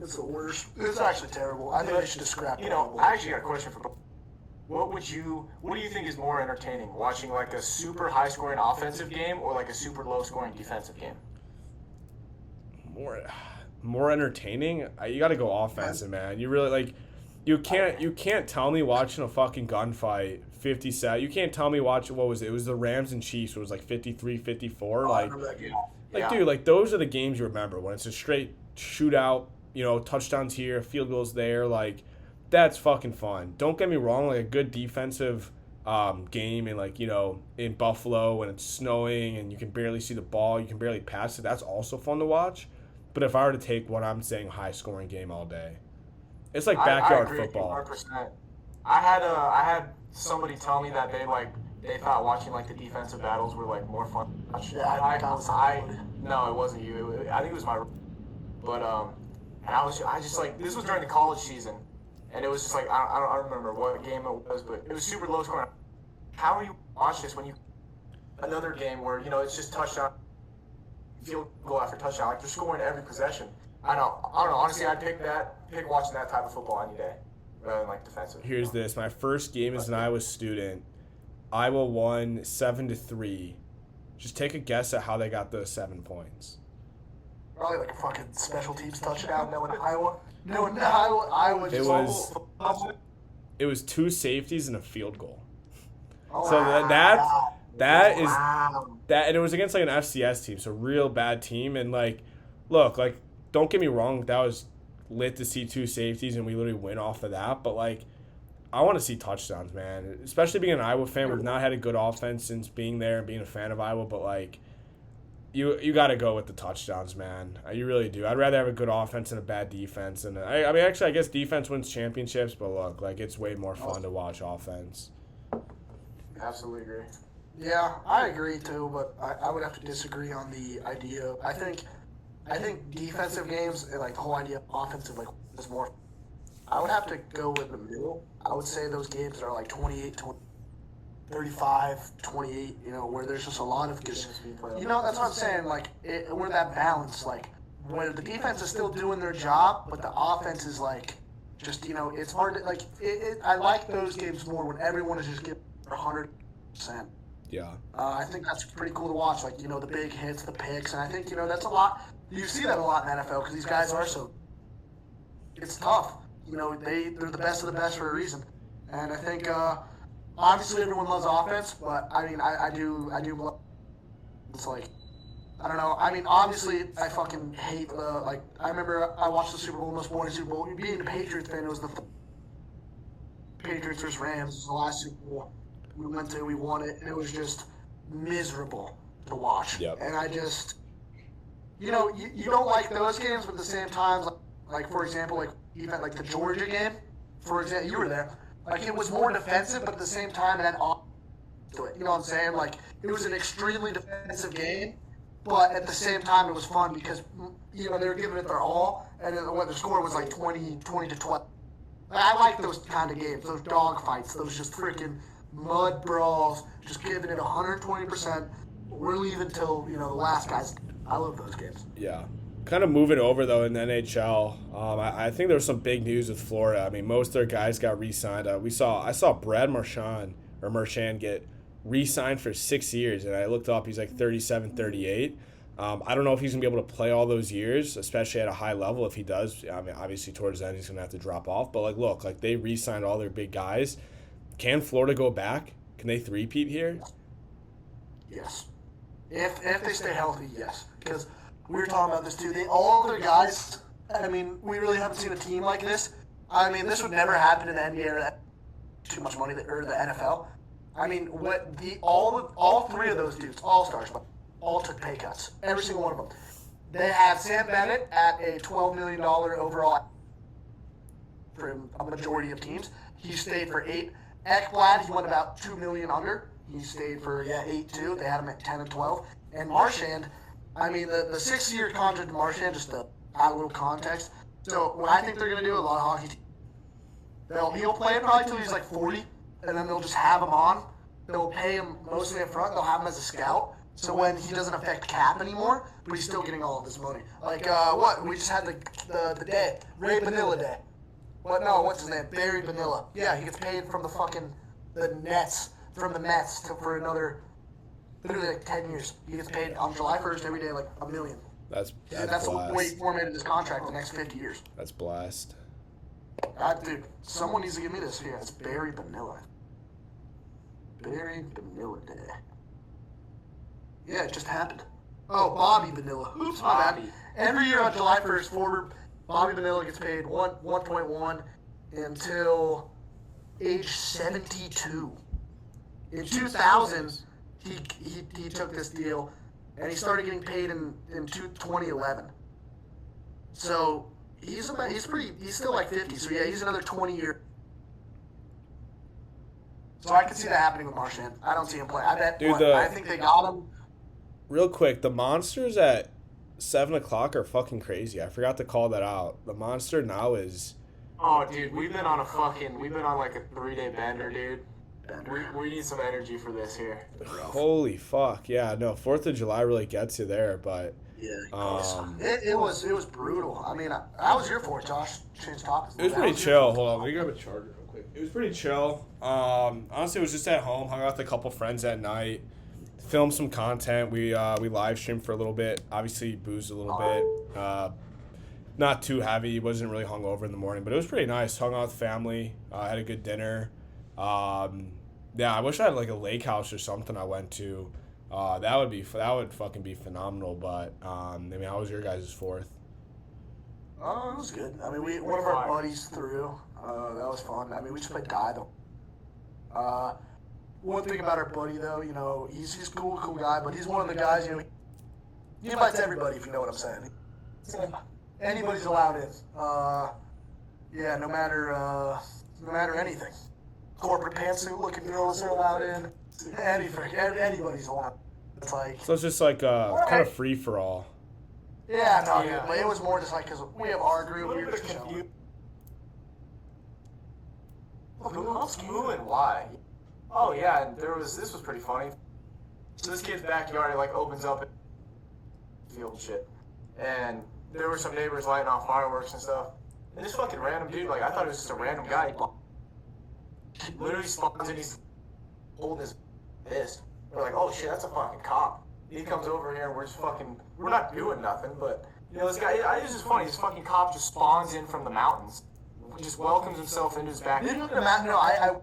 It's the worst. It's actually terrible. I think they should just scrap it. You know, I actually got a question for what do you think is more entertaining? Watching like a super high scoring offensive game or like a super low scoring defensive game? More entertaining? You got to go offensive, man. You really like you can't tell me watching a fucking gunfight 50 set. You can't tell me watching what was it? It was the Rams and Chiefs. It was like 53-54 dude, like those are the games you remember when it's a straight shootout, you know, touchdowns here, field goals there, like that's fucking fun. Don't get me wrong, like a good defensive game and like, you know, in Buffalo when it's snowing and you can barely see the ball, you can barely pass it, that's also fun to watch. But if I were to take what I'm saying high scoring game all day, it's like backyard football. 100%. I had somebody tell me that they thought watching like the defensive battles were like more fun. No, it wasn't you. I think it was my. But and I just like this was during the college season, and it was just like I don't remember what game it was, but it was super low scoring. How are you watch this when you another game where you know it's just touchdown, field goal after touchdown, like they're scoring every possession. I don't know. Honestly, I'd pick watching that type of football any day rather than like defensive. Here's this: my first game as an Iowa student, Iowa won 7-3. Just take a guess at how they got those 7 points. Probably like a fucking special teams touchdown. Iowa. It was 2 safeties and a field goal. Oh, so that is wow. that, and it was against like an FCS team, so real bad team. And like, look, like don't get me wrong, that was lit to see 2 safeties and we literally win off of that. But like, I want to see touchdowns, man. Especially being an Iowa fan, we've not had a good offense since being there and being a fan of Iowa. But like, you got to go with the touchdowns, man. You really do. I'd rather have a good offense and a bad defense. And I mean, actually, I guess defense wins championships. But look, like it's way more fun to watch offense. Absolutely agree. Yeah, I agree too, but I would have to disagree on the idea. I think defensive games and like the whole idea of offensive like is more. I would have to go in the middle. I would say those games are like 28, 35, 28, you know, where there's just a lot of just, you know, that's what I'm saying, like, we're that balance, like, where the defense is still doing their job, but the offense is, like, just, you know, it's hard to, like, I like those games more when everyone is just giving 100%. Yeah. I think that's pretty cool to watch, like, you know, the big hits, the picks, and I think, you know, that's a lot, you see that a lot in the NFL because these guys are so, it's tough. You know, they're the best of the best for a reason. And I think, obviously everyone loves offense, but I mean, I do love, it's like, I don't know. I mean, obviously I fucking hate, like, I remember I watched the Super Bowl, most boring Super Bowl. Being a Patriots fan, it was the Patriots vs. Rams. It was the last Super Bowl we went to, we won it, and it was just miserable to watch. Yep. And I just, you know, you don't like those games, but at the same time, like for example, like even like the Georgia game, for example, you were there. Like it was more defensive, but at the same time, and then to it. You know what I'm saying? Like it was an extremely defensive game, but at the same time, it was fun because you know they were giving it their all, and then what the score was like 20 to 12. I like those kind of games, those dog fights, those just freaking mud brawls, just giving it 120%. We're leaving till you know the last guys. I love those games. Yeah. Kind of moving over, though, in the NHL, I think there was some big news with Florida. I mean, most of their guys got re-signed. I saw Brad Marchand get re-signed for 6 years, and I looked up, he's like 37, 38. I don't know if he's going to be able to play all those years, especially at a high level. If he does, I mean, obviously towards the end he's going to have to drop off. But, like, look, like they re-signed all their big guys. Can Florida go back? Can they three-peat here? Yes. If they stay healthy, yes. Because we were talking about this too. All of their guys, I mean, we really haven't seen a team like this. I mean, this would never happen in the NBA or too much money, or the NFL. I mean, all three of those dudes, all-stars, all took pay cuts. Every single one of them. They have Sam Bennett at a $12 million overall for a majority of teams. He stayed for 8. Ekblad, he went about $2 million under. He stayed for 8 too. They had him at 10 and 12. And Marchand, I mean, the 6-year contract of Marchand, just to add a little context. So what I think they're gonna do, a lot of hockey teams, he'll play probably till he's like 40, and then they'll just have him on. They'll pay him mostly up front. They'll have him as a scout. So when he doesn't affect cap anymore, but he's still getting all of his money. Like we just had the day, Ray Bonilla Day. What's his name? Barry Bonilla. Yeah, he gets paid from the Mets for another literally like 10 years. He gets paid on July 1st every day like $1 million. That's the way he formatted his contract the next 50 years. That's blast. Dude, someone needs to give me this. Yeah, it's Barry Bonilla. Barry Bonilla Day. Yeah, it just happened. Oh, Bobby Bonilla. Oops, my bad. Every year on July 1st, forward Bobby Bonilla gets paid 1.1 until age 72. In 2000, he took this deal, and he started getting paid in 2011. So he's still like 50. So yeah, he's another 20 years. So I can see that happening with Marchand. I don't see him play. I think they got him. Real quick, the Monsters at 7 o'clock are fucking crazy. I forgot to call that out. The Monster now is... Oh, dude, we've been on like a 3-day bender, dude. We need some energy for this here. Holy fuck. Yeah, no, 4th of July really gets you there, but... Yeah, it was brutal. I mean, I was here for it, Josh. Change topics. It was pretty chill. Hold on, let me grab a charger real quick. It was pretty chill. Honestly, it was just at home. Hung out with a couple friends at night. Filmed some content. We live streamed for a little bit. Obviously, boozed a little bit. Not too heavy. Wasn't really hungover in the morning, but it was pretty nice. Hung out with family. Had a good dinner. Yeah, I wish I had like a lake house or something I went to. That would fucking be phenomenal. But I mean, how was your guys' 4th? Oh, it was good. I mean, one of our buddies threw. That was fun. I mean, we just played die though. One thing about our buddy though, you know, he's a cool guy, but he's one of the guys, you know, he invites everybody, if you know what I'm saying. Anybody's allowed in. Yeah, no matter anything. Corporate pantsuit looking girls are allowed in. Anybody's allowed. It's like, so it's just like kind of free for all. Yeah, no, yeah. But it was more just like because we have our group, we were just chilling. Who and why? Oh yeah, and this was pretty funny. So this kid's backyard like opens up field shit, and there were some neighbors lighting off fireworks and stuff. And this fucking random dude, like I thought it was just a random guy. He literally spawns in, he's holding his fist. We're like, oh shit, that's a fucking cop. He comes over here and we're not doing nothing, but you know this guy. It's just funny. This fucking cop just spawns in from the mountains, just welcomes himself into his backyard. No,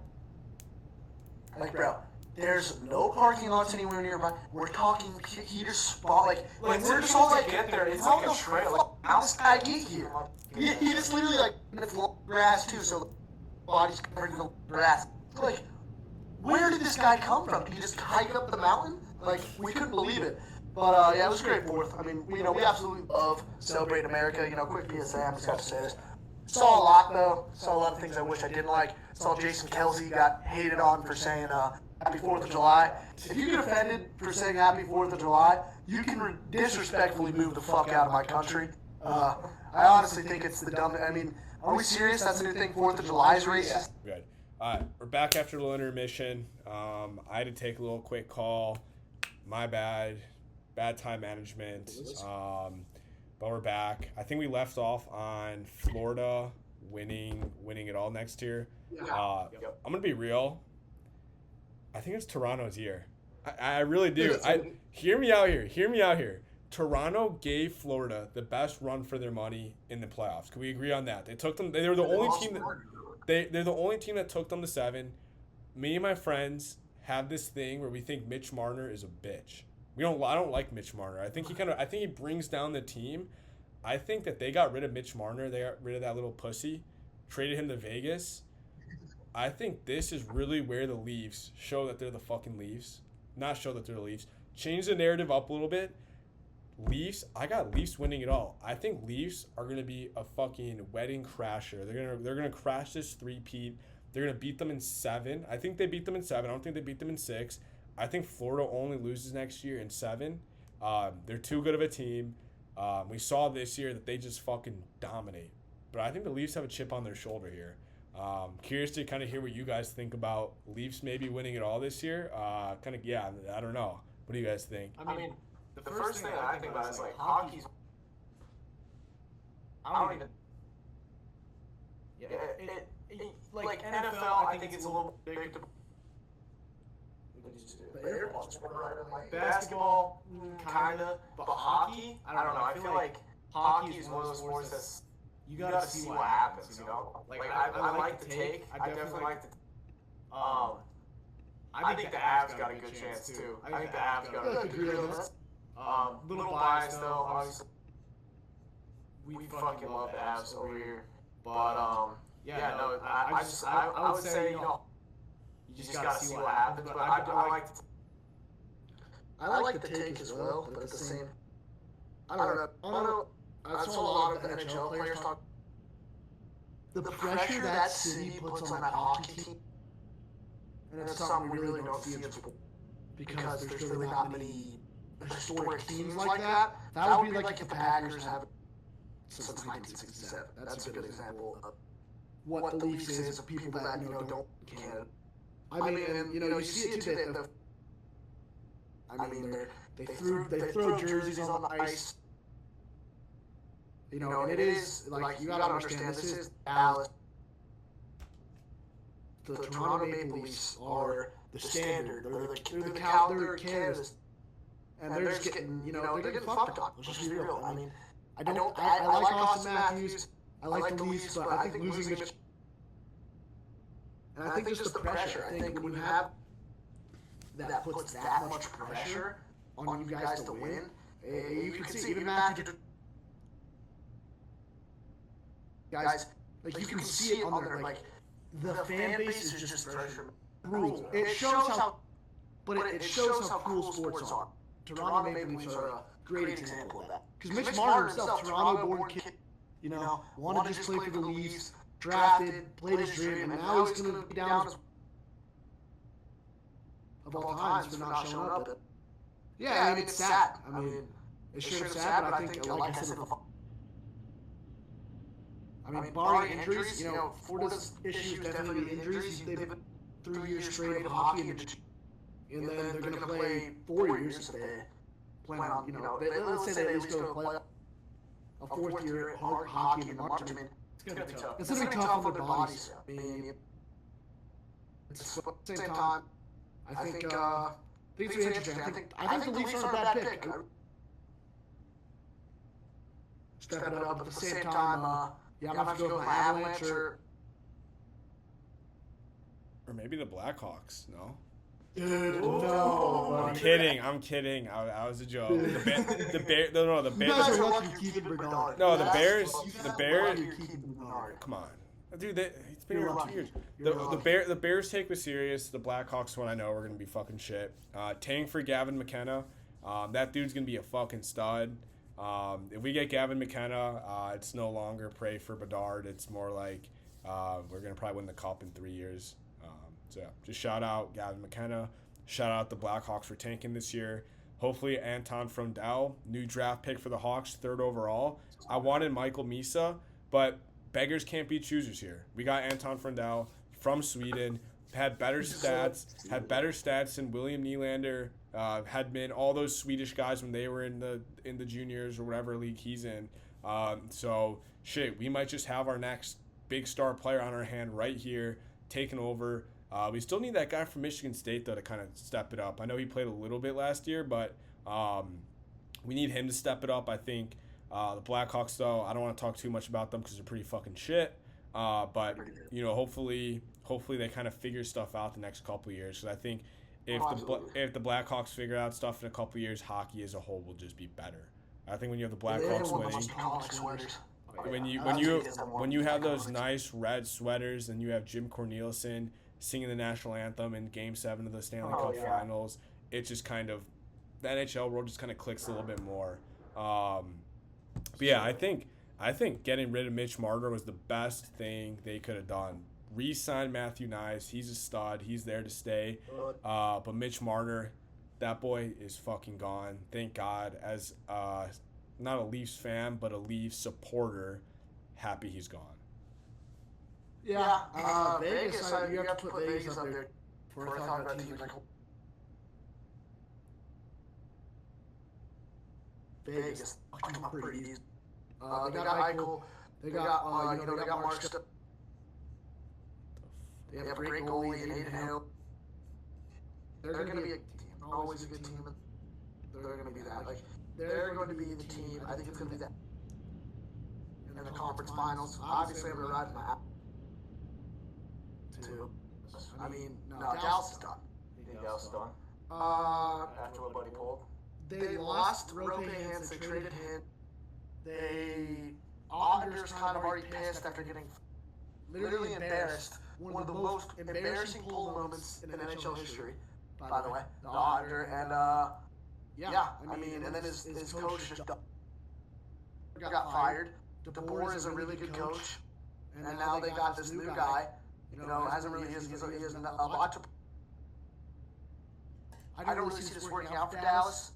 like, bro, there's no parking lots anywhere nearby. We're talking, he just spawned, like we're just all like, get there, it's like a trail, like, how does this guy get here? He just literally, like, it's grass, too, so the body's covered in the grass. Like, where did this guy come from? Did he just hike up the mountain? Like, we couldn't believe it. But, yeah, it was a great 4th. I mean, we absolutely love celebrating America. You know, quick PSA, I'm just got to say this. Saw a lot, though. Saw a lot of things I wish I didn't like. Saw Jason Kelsey got hated on for saying Happy 4th of July. If you get offended for saying Happy 4th of July, you can disrespectfully move the fuck out of my country. I honestly think it's the dumbest. I mean, are we serious? That's a new thing. 4th of July is racist. Good. All right, we're back after the little intermission. I had to take a little quick call. My bad. Bad time management. But we're back. I think we left off on Florida winning it all next year. I'm gonna be real. I think it's Toronto's year. I really do. Hear me out here. Toronto gave Florida the best run for their money in the playoffs. Can we agree on that? They were the only team they're the only team that took them to 7. Me and my friends have this thing where we think Mitch Marner is a bitch. I don't like Mitch Marner. I think he brings down the team. I think that they got rid of Mitch Marner. They got rid of that little pussy, traded him to Vegas. I think this is really where the Leafs show that they're the fucking Leafs. Not show that they're the Leafs. Change the narrative up a little bit. Leafs, I got Leafs winning it all. I think Leafs are gonna be a fucking wedding crasher. They're gonna crash this three-peat. They're gonna beat them in 7. I think they beat them in 7. I don't think they beat them in 6. I think Florida only loses next year in 7. They're too good of a team. We saw this year that they just fucking dominate. But I think the Leafs have a chip on their shoulder here. Curious to kind of hear what you guys think about Leafs maybe winning it all this year. I don't know. What do you guys think? I mean, the first thing that I think about is like hockey's. I don't even. Yeah, like NFL, I think it's a little predictable. Basketball, kinda, but hockey, I don't know. I feel like hockey is one of those sports that's you gotta see what happens. You know, like I like the take. I definitely like the. I think the Avs got a good chance too. I think the Avs got a good chance. Little biased though, obviously. We fucking love the Avs over here, but I would say you know you just gotta see what happens. But I like the take as well, but at the same, I don't know. I saw a lot of the NHL players talk. The pressure that city puts on that hockey team, and it's something we really don't see in sport because there's really not many historic teams like that. That would be like if the Packers have since 1967. That's a good example of what the Leafs is of people that don't Canada. I mean, and you see it too. They throw jerseys on the ice. And it is like you gotta understand this is Dallas. The Toronto Maple Leafs are the standard. They're Canada's, and they're just getting they're getting fucked up. Let's just be real. I mean, I like Austin Matthews. I like the Leafs, but I think losing Mitch. And I think just the pressure. I think when you have that puts that much pressure on you guys to win, you can see even Matthew. Guys, like you can see it on there. Like the fan base is just brutal. It shows how cool sports are. Toronto Maple Leafs are a great example of that. Because Mitch Marner himself, Toronto-born kid, wanted to just play for the Leafs, drafted, played his dream, and now he's going to be down as of all times for not showing up. Yeah, I mean, it's sad. I mean, it's sure sad, but I think, like I said, barring injuries, Florida's issue is definitely the injuries. They've been 3 years straight of hockey, and then they're going to play 4 years if they plan on, let's say they at least go to play a fourth year hard hockey in March. I mean, it's gonna be tough. It's going to be tough on their bodies. I mean, at the same time, I think it's really interesting. I think the Leafs aren't a bad pick. Step it up, but at the same time, I'm going to have to go with my Avalanche or maybe the Blackhawks. No. Dude, no. I'm kidding. I was a joke. The Bears. You guys are lucky keeping Bernard. No, the Bears. Come on, dude. It's been around 2 years. The Bears take was serious. The Blackhawks one I know we're gonna be fucking shit. Tank for Gavin McKenna. That dude's gonna be a fucking stud. If we get Gavin McKenna, it's no longer pray for Bedard. It's more like we're gonna probably win the cup in 3 years. So yeah, just shout out Gavin McKenna. Shout out the Blackhawks for tanking this year. Hopefully Anton Frondell, new draft pick for the Hawks, 3rd overall. I wanted Michael Misa, but beggars can't be choosers here. We got Anton Frondell from Sweden, had better stats than William Nylander, had been all those Swedish guys when they were in the juniors or whatever league he's in. So shit, we might just have our next big star player on our hand right here, taking over. We still need that guy from Michigan State, though, to kind of step it up. I know he played a little bit last year, but we need him to step it up. I think the Blackhawks, though, I don't want to talk too much about them because they're pretty fucking shit. But, hopefully they kind of figure stuff out the next couple of years. Because I think if the Blackhawks figure out stuff in a couple of years, hockey as a whole will just be better. I think when you have the Blackhawks winning... when you Yeah. when That's you what he does when you have those iconic. nice red sweaters and you have Jim Cornelison singing the national anthem in Game 7 of the Stanley Oh, Cup yeah. Finals, it just kind of the NHL world just kind of clicks a little bit more. But yeah, I think getting rid of Mitch Marner was the best thing they could have done. Re-sign Matthew Nyes. He's a stud. He's there to stay. But Mitch Marner, that boy is fucking gone. Thank God. As not a Leafs fan, but a Leafs supporter, happy he's gone. Yeah, Vegas. You have to put Vegas up there for talking about teams like Vegas. Come up pretty easy. They got Eichel. They got they got Mark. They have a great goalie in Aiden Hill. They're going to be a team. They're always a good team. They're going to be that. Like they're going to be the team. I think it's going to be that in the conference finals. Obviously, I'm going to ride my too. I mean, no, Dallas is done. You think Dallas is done? After what Buddy pulled? They lost Rope Hands. They traded him. They Islanders kind of already pissed after getting literally embarrassed. One of the most embarrassing pull moments in NHL history, by the way. The Islander and yeah, I mean, and then his coach just got fired. DeBoer is a really good coach, and now they got this new guy. Hasn't really he has a lot to. I don't really see this working out for Dallas.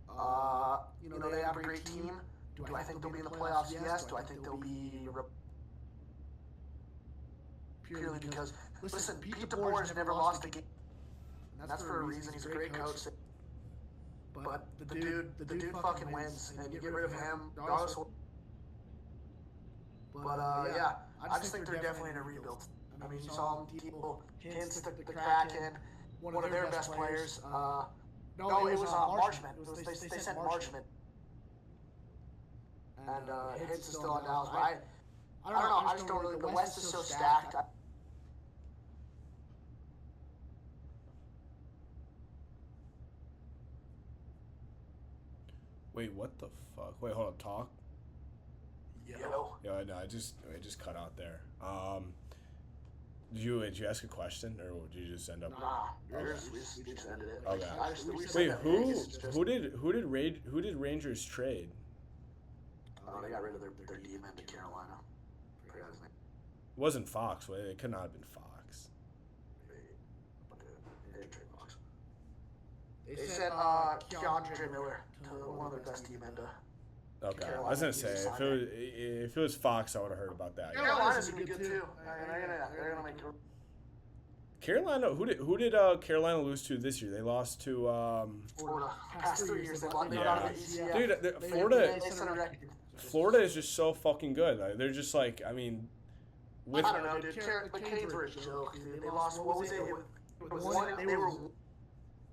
They have a great team. Do I think they'll be in the playoffs? Yes. Do I think they'll be purely because listen, Pete DeBoer has never lost a game. And that's for a reason. He's a great coach. But the dude fucking wins, and you get rid of him. Regardless. But yeah, I just think they're definitely in a rebuild. I mean, you saw people hints the Kraken, one of their best players. No, it was Marchment. They sent Marchment. And Hintz is still on Dallas. But I don't know. I just don't really. The West is so stacked. Wait, what the fuck? Wait, hold on. Talk. Yo. Yeah, no, it just cut out there. Did you ask a question, or did you just end up? Nah, we just ended it. Okay. Wait, who did Rangers trade? They got rid of their D-man to Carolina. I forgot his name. It wasn't Fox. Wait, it could not have been Fox. They didn't trade Fox. They sent Keandre Miller to one of their best D-men to. Okay, I was gonna say if it was Fox, I would have heard about that. Carolina's gonna be good too. They're gonna make. Carolina, who did Carolina lose to this year? They lost to Florida. Past 3 years, they got out of the ECF. Dude, Florida is just so fucking good. Like, they're just like, I mean, I don't know, dude. The Canes were a joke. Dude. They lost. What was it?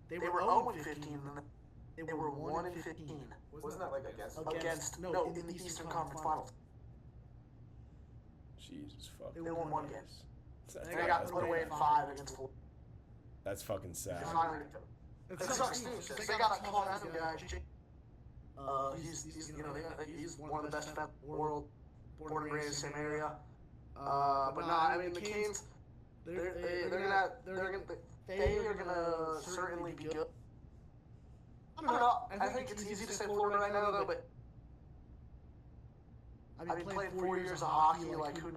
They were 0-15, and then they were 1-15. Wasn't that like against? No, in the Eastern Conference Finals. Jesus fuck. They won one game. They got put away in 5 against Florida. That's fucking sad. It sucks too. They got a Colorado guy. He's one of the best in the world. Born and raised same area. But nah, I mean the Canes. They are gonna certainly be good. I don't know. I think it's easy to say Florida right now though, but I mean playing 4 years of hockey, like who?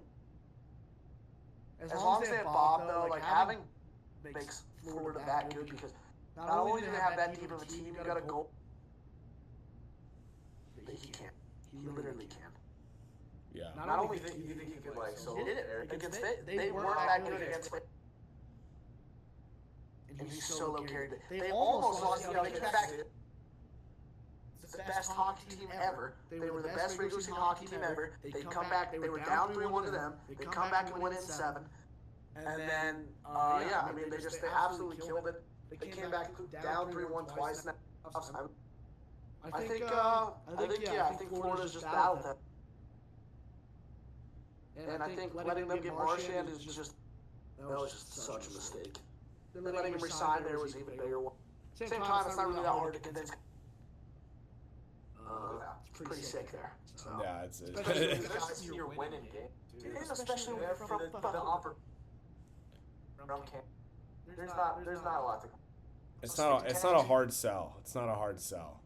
As long as they have Bob though, like having makes Florida that good because not only do they have that deep of a team, you got a goal. He can. He literally can. Yeah. Not only do you think he could like so He did it against they weren't that good against Pitt. And he's solo carried it. They almost lost. They came back. The best hockey team ever. They were the best regular season hockey team ever. They come back. They were down 3-1 to them. They come back and win it in 7. And then I mean they absolutely killed it. They came back down 3-1 twice. I think Florida's just battled them. And I think letting them get Marchand is just that was just such a mistake. Then letting him resign there was even bigger one. Same time, it's not really that hard to convince. It's pretty sick there. So. Yeah, it's Especially when you're winning game, dude. Especially from the upper from camp. There's not a lot to. it's not a hard sell. It's not a hard sell.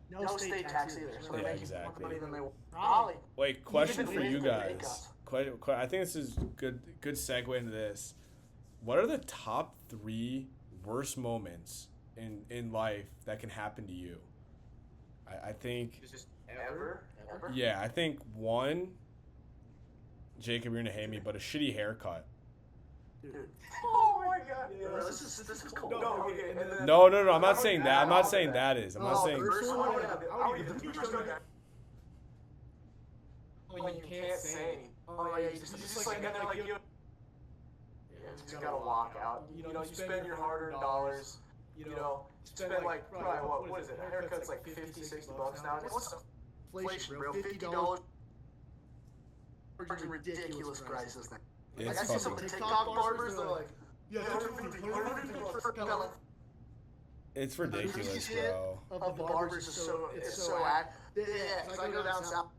No state tax either. So they're Yeah, making exactly. more money than they will. Probably. Wait, question Even for you with the rate guys. cuts. I think this is good segue into this. What are the top 3 worst moments in life that can happen to you? I think Just ever. yeah, I think one, Jacob, you're gonna hate me, but a shitty haircut. Dude. Oh my god. Bro, this is cold. No, okay. And then, No, I'm not saying that. I'm not saying that is. I'm not saying. First one, I would even the first one. When you can't say anything. Oh yeah, You just like, and then like you. Yeah, you just gotta walk out. You know, you spend your hard-earned dollars. You know, spend like probably what is it? A haircut's like $50-$60 nowadays. What's the inflation, bro? $50. Charging ridiculous prices now. Like, It's I see some of the fucking. TikTok barbers. They're like, yeah, $150 for cut. It's ridiculous, bro. Of the barbers is so yeah. Because I go down south.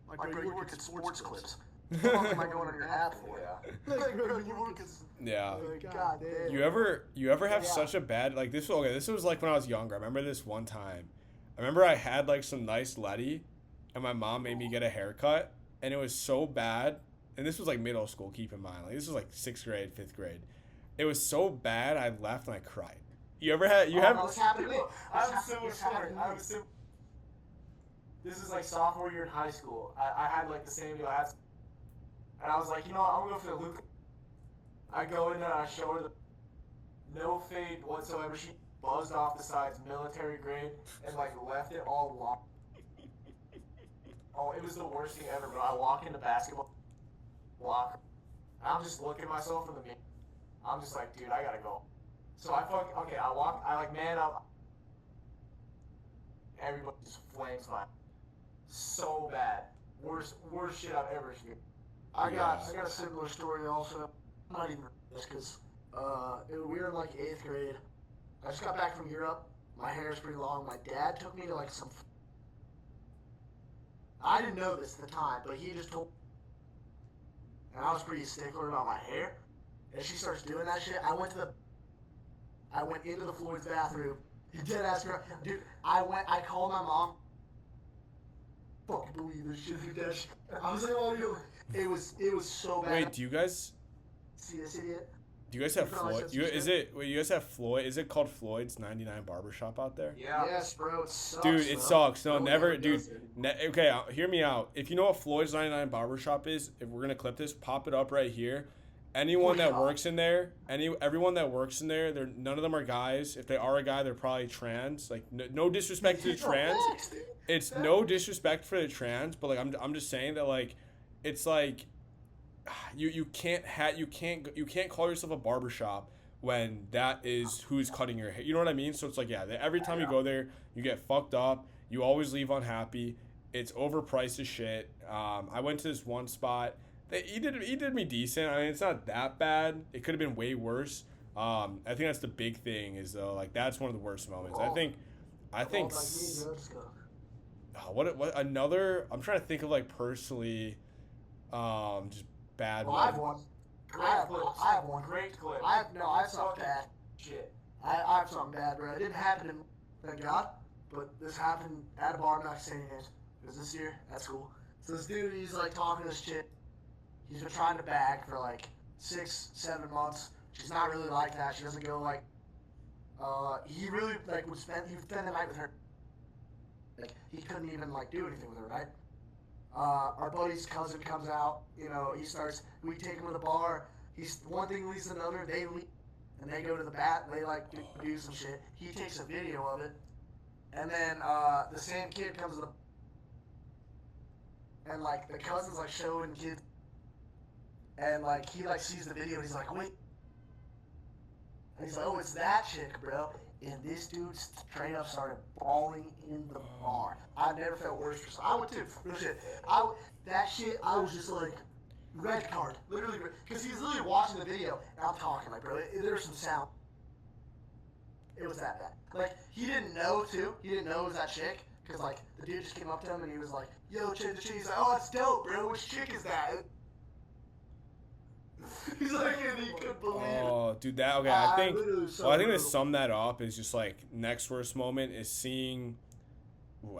Like, bro, you work at Sports Clips. How long am I going on your app for? Yeah. Like, bro, you work at. Yeah. Like, God damn. You ever have Yeah. such a bad like this? Okay, this was like when I was younger. I remember this one time. I remember I had like some nice letty, and my mom made me get a haircut, and it was so bad. And this was like middle school. Keep in mind, like this was like 6th grade, 5th grade. It was so bad. I left and I cried. You ever had? You have? This happened to me. I'm so sorry. This is like sophomore year in high school. I had like the same deal. And I was like, you know what, I'm gonna go for the Luca. I go in there and I show her the no fade whatsoever. She buzzed off the sides, military grade, and like left it all long. Oh, it was the worst thing ever, bro. I walk into basketball, I'm just looking at myself in the mirror. I'm just like, dude, I gotta go. So I like man up. Everybody just flames my so bad. Worst shit I've ever seen. I got a similar story also. I'm not even this because we were in like 8th grade. I just got back from Europe. My hair is pretty long. My dad took me to like some. I didn't know this at the time, but he just told. And I was pretty stickler about my hair. And she starts doing that shit. I went into the Floyd's bathroom. He did ask her, dude. I called my mom. Fucking believe this shit, dude. That shit. I was like, oh, you. It was so bad. Wait, do you guys See this idiot? have You realize Floyd? that's You just is it? Wait, you guys have Floyd? Is it called Floyd's 99 Barbershop out there? Yeah. Yes, bro. It sucks. Dude, it bro. sucks. No, No, never, it dude. doesn't. Okay, hear me out. If you know what Floyd's 99 Barbershop is, if we're gonna clip this, pop it up right here. Anyone that works in there, everyone that works in there, none of them are guys. If they are a guy, they're probably trans. Like, no disrespect to the trans. It's no disrespect for the trans, but like I'm just saying that like, it's like, you can't call yourself a barbershop when that is who's cutting your hair. You know what I mean? So it's like, yeah, every time you go there, you get fucked up. You always leave unhappy. It's overpriced as shit. I went to this one spot. He did me decent. I mean, it's not that bad. It could have been way worse. I think that's the big thing is though, like that's one of the worst moments. I think. What another? I'm trying to think of like personally, just bad. Well, I have one. I have one. Great clip. I have something bad. Shit. I have something bad, bro. It didn't happen in, thank God, but this happened at a bar. I'm not saying it. It was this year at school. So this dude, he's like talking to this chick. He's been trying to bag for like 6-7 months. She's not really like that. She doesn't go like. He really like he would spend the night with her. Like he couldn't even like do anything with her, right? Our buddy's cousin comes out. You know, we take him to the bar. One thing leads to another. They leave, and they go to the bat. They like do some shit. He takes a video of it, and then the same kid comes to the, and like the cousin's like showing kids, and like he like sees the video. And he's like, wait, and he's like, oh, it's that chick, bro. And this dude straight up started bawling in the bar. I've never felt worse. I went to real shit. That shit. I was just like, red card, literally, because he's literally watching the video, and I'm talking like, bro, there's some sound. It was that bad. Like, he didn't know, too. He didn't know it was that chick. Because, like, the dude just came up to him and he was like, yo, chick, the chick. He's like, oh, that's dope, bro. Which chick is that? He's like, and he couldn't believe it. Oh, dude, that okay. I think. literally so Well, I think to brutal. sum that up is just like next worst moment is seeing.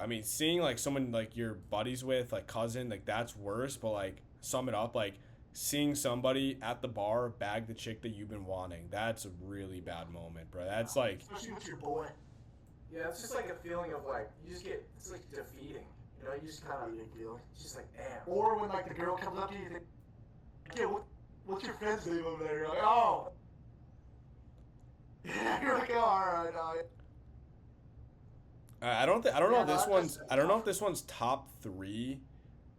I mean, seeing like someone like you're buddies with, like cousin, like that's worse. But like sum it up, like seeing somebody at the bar bag the chick that you've been wanting. That's a really bad moment, bro. That's like. Especially with your boy. Yeah, it's just like a feeling of like you just get it's like defeating. You know, you just kind of it's just like damn. Or when, like, the girl comes up to you, you think, yeah, what's your friend's name over there? You're like, oh. Yeah, you're like, oh, alright, I don't know Yeah, if this no, one's. that's- I don't know if this one's top 3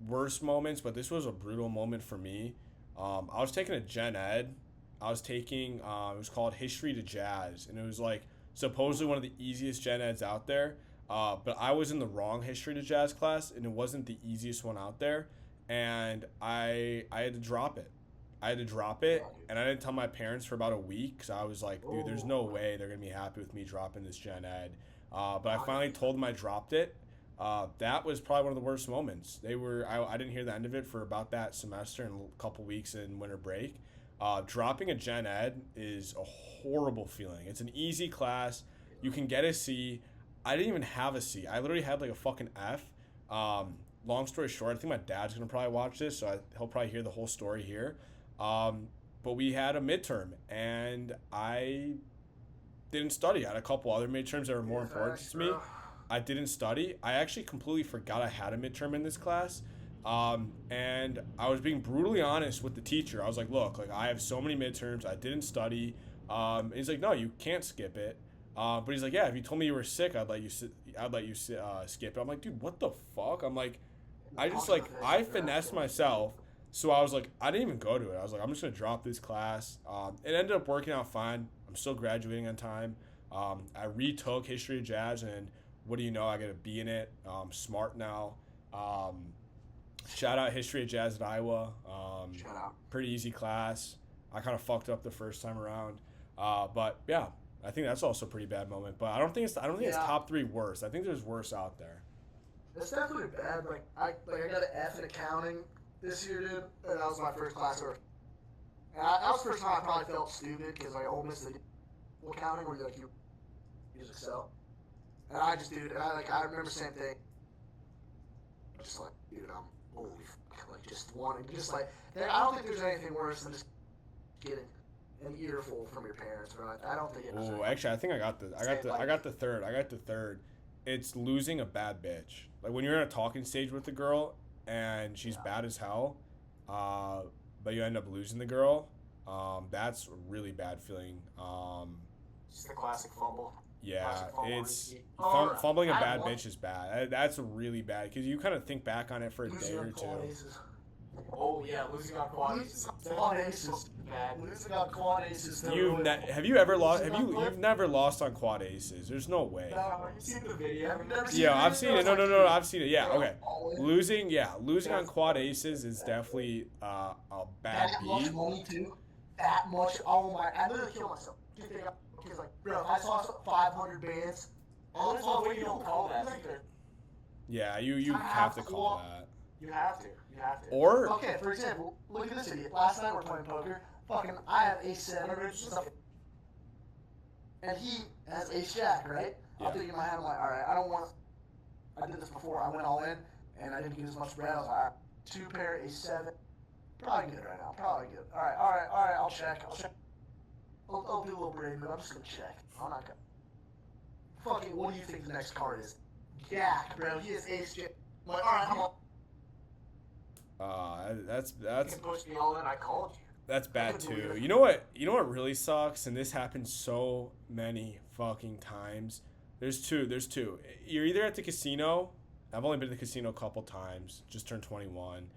worst moments, but this was a brutal moment for me. I was taking a gen ed. I was taking. It was called History to Jazz, and it was like supposedly one of the easiest gen eds out there. But I was in the wrong History to Jazz class, and it wasn't the easiest one out there, and I had to drop it. And I didn't tell my parents for about a week because I was like, dude, there's no way they're gonna be happy with me dropping this gen ed. But I finally told them I dropped it. That was probably one of the worst moments. I didn't hear the end of it for about that semester and a couple weeks in winter break. Dropping a gen ed is a horrible feeling. It's an easy class. You can get a C. I didn't even have a C. I literally had like a fucking F. Long story short, I think my dad's gonna probably watch this, so he'll probably hear the whole story here. But we had a midterm, and I didn't study. I had a couple other midterms that were more important to me. I didn't study. I actually completely forgot I had a midterm in this class. And I was being brutally honest with the teacher. I was like, look, like I have so many midterms. I didn't study. And he's like, no, you can't skip it. But he's like, yeah, if you told me you were sick, I'd let you skip it. I'm like, dude, what the fuck? I'm like, I finessed myself. So I was like, I didn't even go to it. I was like, I'm just going to drop this class. It ended up working out fine. I'm still graduating on time. I retook History of Jazz, and what do you know? I get a B in it. Smart now. Shout out History of Jazz at Iowa. Shout out. Pretty easy class. I kind of fucked up the first time around. But yeah, I think that's also a pretty bad moment. But I don't think it's Yeah. top 3 worst. I think there's worse out there. It's definitely bad. Like I got an F in accounting this year, dude, and that was my first class ever. And that was the first time I probably felt stupid because I almost did accounting where you use Excel, and I just dude, and I remember the same thing. Just like, dude, I'm holy fuck, like just wanting, just like I don't think there's anything worse than just getting an earful from your parents, right? I don't think it. Oh, actually, I think I got the third. It's losing a bad bitch. Like when you're in a talking stage with the girl and she's bad as hell, but you end up losing the girl. That's a really bad feeling. Just the classic fumble. Yeah, Classic fumble it's repeat. fumbling a I bad want- bitch is bad. That's really bad because you kind of think back on it for a day Losing or on quad two. aces. Oh yeah, losing on quad Losing on quad aces. bad. Losing on quad aces. Have you ever lost? You've never lost on quad aces? There's no way. No, you've seen the video. Have you never seen Yeah, the I've video? seen it. No, I've seen it. Yeah, Bro, okay. all in. Losing on quad aces is definitely a bad That much beat. money too. That much. Oh my! I literally killed myself. Do you think? Because like, bro, if I saw 500 bands. Oh, there's no way you don't call that either. Yeah, you have to call that. You have to. You have to. Or Okay, for example, look at this idiot. Last night we're playing poker. Fucking, I have ace 7, and he has ace jack, right? Yeah. I'm thinking in my head, I'm like, all right, I don't want. I did this before. I went all in, and I didn't get as much bread. I was like, all right, 2 pair, ace 7. Probably good right now. Probably good. All right. I'll check. I'll do a little brain move. I'm just gonna check. I'm not gonna. Fucking, what do you think the next card is? Jack, bro. He has ace jack. I'm like, all right, I'm on. that's You can push me all in. I called you. That's bad too. You know what? Really sucks, and this happens so many fucking times. There's two. You're either at the casino. I've only been to the casino a couple times. Just turned 21.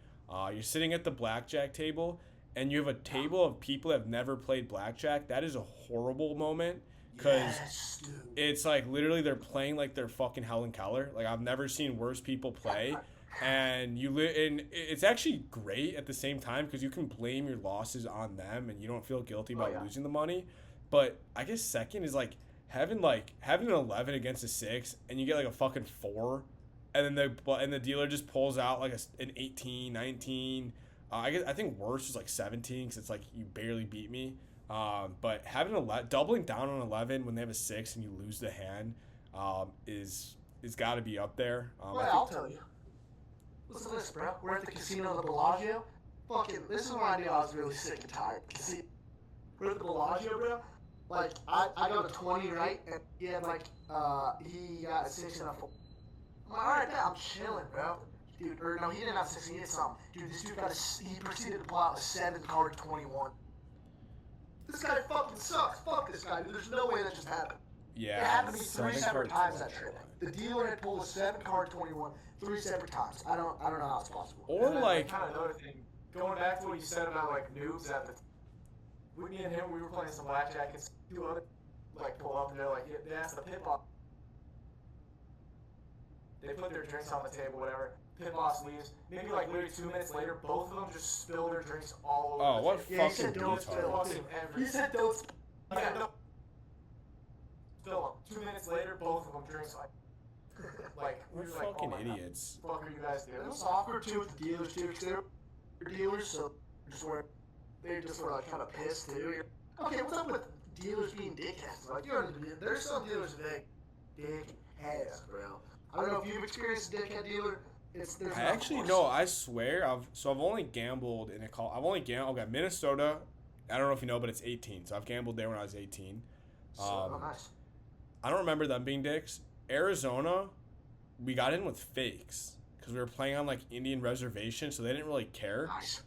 You're sitting at the blackjack table, and you have a table of people that have never played blackjack. That is a horrible moment because Yes, dude. it's like literally they're playing like they're fucking Helen Keller. Like I've never seen worse people play. And and it's actually great at the same time because you can blame your losses on them and you don't feel guilty about yeah. losing the money. But I guess second is like having an 11 against a 6, and you get like a fucking 4, and then the dealer just pulls out like an 18, 19. I think worse is like 17 because it's like you barely beat me. But having doubling down on 11 when they have a 6 and you lose the hand is got to be up there. Well, I'll tell you. Listen to this, bro. We're at the casino, the Bellagio. Fucking, this is when I knew I was really sick and tired. See, we're at the Bellagio, bro. Like, I got a 20, right? And he had like, he got a 6 and a 4. I'm like, alright, I'm chilling, bro. Dude, or no, he didn't have 6, he had something. Dude, this dude he proceeded to pull out a 7 card 21. This guy fucking sucks. Fuck this guy, dude. There's no way that just happened. Yeah. It happened to me 3 separate times that trip. The dealer had pulled a 7 card 21 3 separate times. I don't know how it's possible. Or like, kind of another thing, going back to what you said about like noobs at the. Me and him, we were playing some blackjack and 2 other like pull up and they're like, they asked the pit boss. They put their drinks on the table, whatever. Pit boss leaves. Maybe like literally 2 minutes later, both of them just spill their drinks all over. oh, the what table. Yeah, he said fucking don't retard. spill. Everything. He said don't spill. Yeah, no. Spill them. 2 minutes later, both of them drinks like we We're were like, fucking oh my God, idiots. what the fuck are you guys doing? It was awkward too with the dealers too, because they're dealers, so they just were like kind of pissed too. Okay, what's up with dealers being dickheads? Like, there's some dealers that dickheads, bro. I don't know if you've experienced a dickhead dealer. I actually no. I swear, I've only gambled in a call. I've only gambled. Okay, Minnesota. I don't know if you know, but it's 18. So I've gambled there when I was 18. Nice. I don't remember them being dicks. Arizona, we got in with fakes because we were playing on like Indian reservation, so they didn't really care. Nice.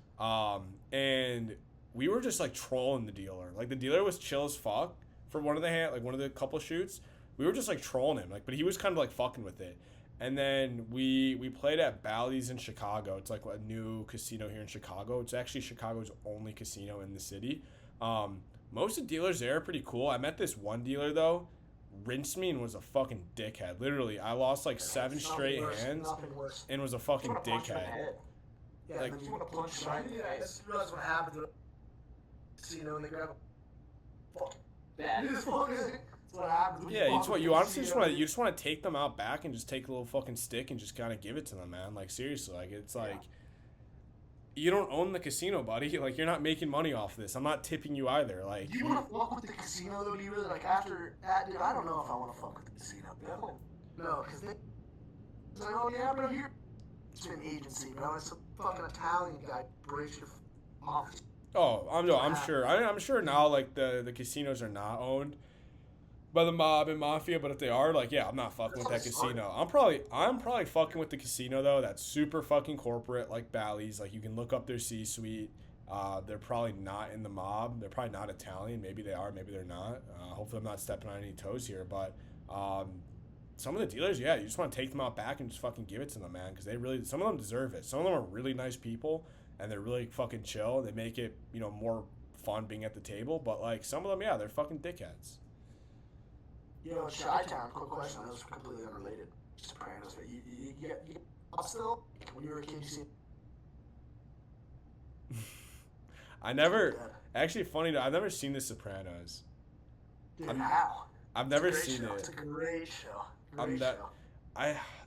And we were just like trolling the dealer. Like the dealer was chill as fuck for one of the couple shoots. We were just like trolling him, like, but he was kind of like fucking with it. And then we played at Bally's in Chicago. It's like a new casino here in Chicago. It's actually Chicago's only casino in the city. Most of the dealers there are pretty cool. I met this one dealer though, rinsed me and was a fucking dickhead. Literally, I lost like 7 straight hands and was a fucking dickhead. Yeah, Like, like, you want to punch him right in the face. That's what happened to the casino, and they grab a fucking bad. That's what happens. Yeah, you honestly just want to take them out back and just take a little fucking stick and just kind of give it to them, man. Like seriously, like it's like you don't own the casino, buddy. Like you're not making money off this. I'm not tipping you either. Like Do you want to fuck with the casino though? Do you really like after that? Dude, I don't know if I want to fuck with the casino, bro. No, because they. It's like, oh yeah, bro, here. It's an agency, bro. It's a fucking Italian guy breaks your office. oh, I'm sure. I'm sure now like the casinos are not owned by the mob and mafia, but if they are, like, yeah, I'm not fucking with that casino. I'm probably fucking with the casino though. That's super fucking corporate, like Bally's. Like you can look up their C-suite. They're probably not in the mob. They're probably not Italian. Maybe they are. Maybe they're not. Hopefully, I'm not stepping on any toes here. But some of the dealers, yeah, you just want to take them out back and just fucking give it to them, man, because some of them deserve it. Some of them are really nice people and they're really fucking chill. They make it, more fun being at the table. But like some of them, yeah, they're fucking dickheads. Yo, Chi-Town, quick question. I was completely unrelated. Sopranos, but you still when you were a kid, you see. I never actually funny. I've never seen The Sopranos. Dude, how? I've never seen show. it. It's a great show.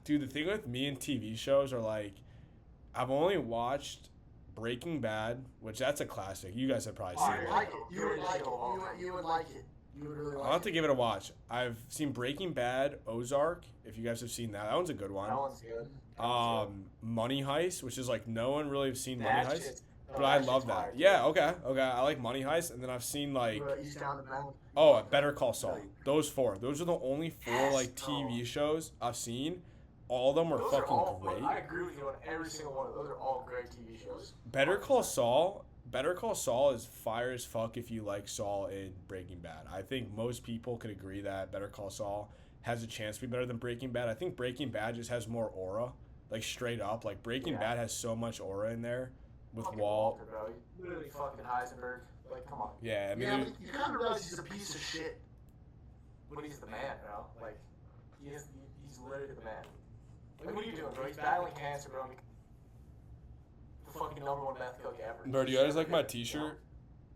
Dude, the thing with me and TV shows are like, I've only watched Breaking Bad, which that's a classic. You guys have probably seen You would like it. You would like it. You would like it. You would really like it. I'll have to give it a watch. I've seen Breaking Bad, Ozark. If you guys have seen that one's a good one. That one's good. Money Heist, which is like no one really has seen That Money Heist, shit's- but I love that. Yeah, okay. I like Money Heist, and then I've seen like Eastbound and Bound. Better Call Saul. Those 4. Those are the only 4 like TV shows I've seen. All of them were Those fucking are all, great. I agree with you on every single one of those. Those are all great TV shows. Better Call Saul is fire as fuck if you like Saul in Breaking Bad. I think most people could agree that Better Call Saul has a chance to be better than Breaking Bad. I think Breaking Bad just has more aura, like straight up. Like Breaking Bad has so much aura in there with Fucking Walt. Walter, bro. Literally fucking Heisenberg. Like, come on. Yeah, I mean, Yeah, but you kind of realize he's a piece of shit. But he's the man, bro. Like, he's literally the man. Like, what are you doing, bro? He's battling cancer, bro. The fucking #1 meth cook ever. bro, do you guys like my T-shirt?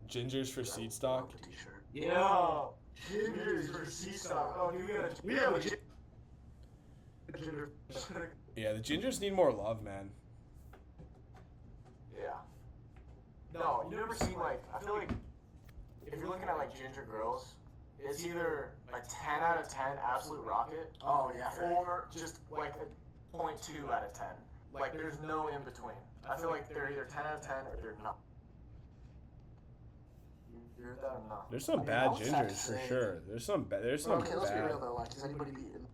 Gingers for seed stock. T-shirt. Yeah. Gingers versus sea stock. Oh, we have a ginger. Yeah, the gingers need more love, man. Yeah. No, you never seen like, I feel like if you're looking at like ginger girls, it's either a 10 out of 10 absolute rocket, Oh yeah. or just like a 0.2 out of 10. Like there's no in between. I feel like they're either 10 out of 10 or they're not. You heard that or not? There's some I bad was sad to gingers for say. sure. There's some Okay, let's be bad. real though. Like, does anybody beat him?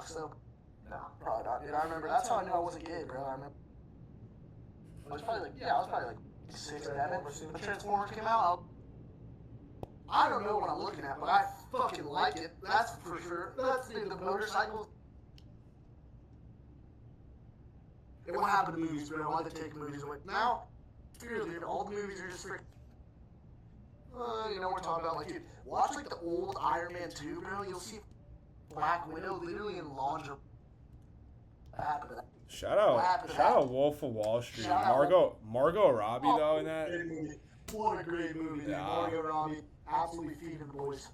So No. probably not, dude. I remember that's how I knew I wasn't gay, bro. I remember. I was probably like 6, 7. The Transformers came out. I don't know what I'm looking at, but I fucking like it. That's for sure. That's the motorcycles. And what happened to movies, bro? Why they take movies away? Now, dude, all the movies are just freaking. You know, we're talking about, like, dude, watch, like, the old Iron Man 2, bro. You'll see Black Widow literally in lingerie. What happened to that? Shout What happened out, to shout that? out Wolf of Wall Street. Shout out. Margot Robbie though in that. Great movie. What a great movie, dude. Yeah. Margot Robbie, absolutely feeding the boys.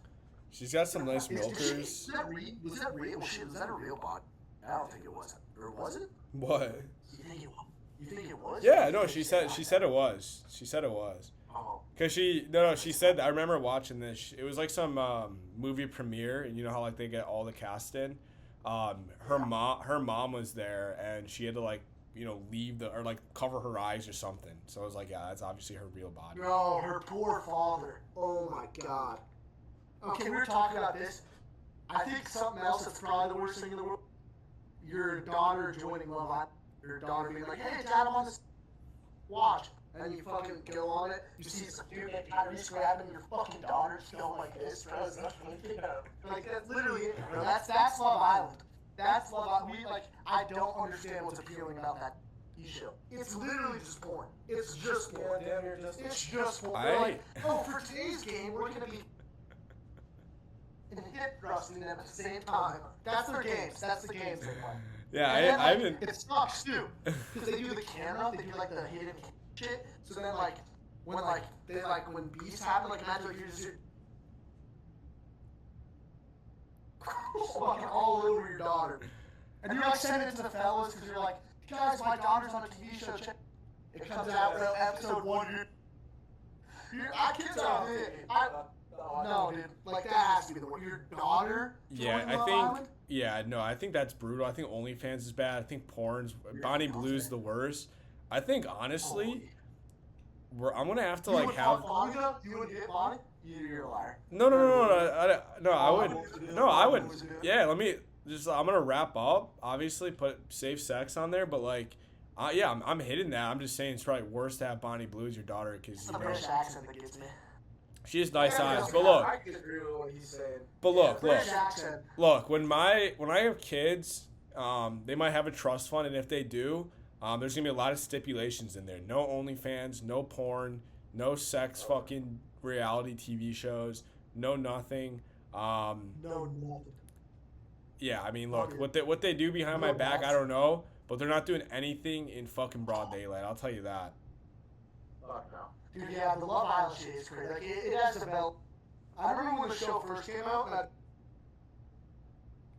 She's got some nice Was milkers. that real? Was that real? Well, shit, was that a real bot? I don't think it was. Or was it? What? You think it was? You think it was? Yeah, no, she said it was. She said it was. Oh. Cause she said, I remember watching this. It was like some movie premiere, and you know how like they get all the cast in. Her mom was there, and she had to like, you know, leave or like cover her eyes or something. So I was like, yeah, that's obviously her real body. No, her poor father. Oh my god. Okay, we were talking about this. I think something else that's probably the worst thing in the world. Your daughter joining Love Island. Your daughter being like, hey, Dad, I'm on this. Watch. And you fucking go on it. You see some dude like Tyrese grabbing your fucking daughter, just going like this, bro. Like, that's literally it, bro. That's Love Island. That's Love Island. I don't understand what's appealing about that show. It's literally just porn. It's just porn. It's just porn. They're like, oh, for today's game, we're gonna be and hip thrusting them at the same time. That's their games. That's the games they play. Yeah, And then, I haven't. It sucks too, because they do the camera. They do like the hidden shit. So then when beasts happen, like imagine like you're just fucking all over your daughter, and you're like sending it to the fellas because you're like, guys, my daughter's on a TV show. Check. It comes out episode 1. I kids out there. No, dude. Like, that has to be the one. Your daughter? Yeah, joining I Love think. Island? Yeah, no, I think that's brutal. I think OnlyFans is bad. I think porn's Bonnie Blue's the worst. I think honestly, I'm gonna have to You like would have. fuck Bonnie, though? You would hit Bonnie? You're a liar. No, I would. No, I would. What was it doing? Yeah, let me just. I'm gonna wrap up. Obviously, put safe sex on there, but like, yeah, I'm hitting that. I'm just saying it's probably worse to have Bonnie Blue as your daughter because It's you the know British accent that gets me. she has nice Yeah, eyes. yeah, But look, I disagree with what he's saying. but look, British accent. look. When I have kids, they might have a trust fund, and if they do, there's gonna be a lot of stipulations in there. No OnlyFans, no porn, no sex, fucking reality TV shows, no nothing. No, nothing. Yeah, I mean, look, what they do behind my No back, bots. I don't know, but they're not doing anything in fucking broad daylight. I'll tell you that. Fuck no. Dude, yeah, the Love Island shit is crazy. Like, it has developed. I remember when the show first came out,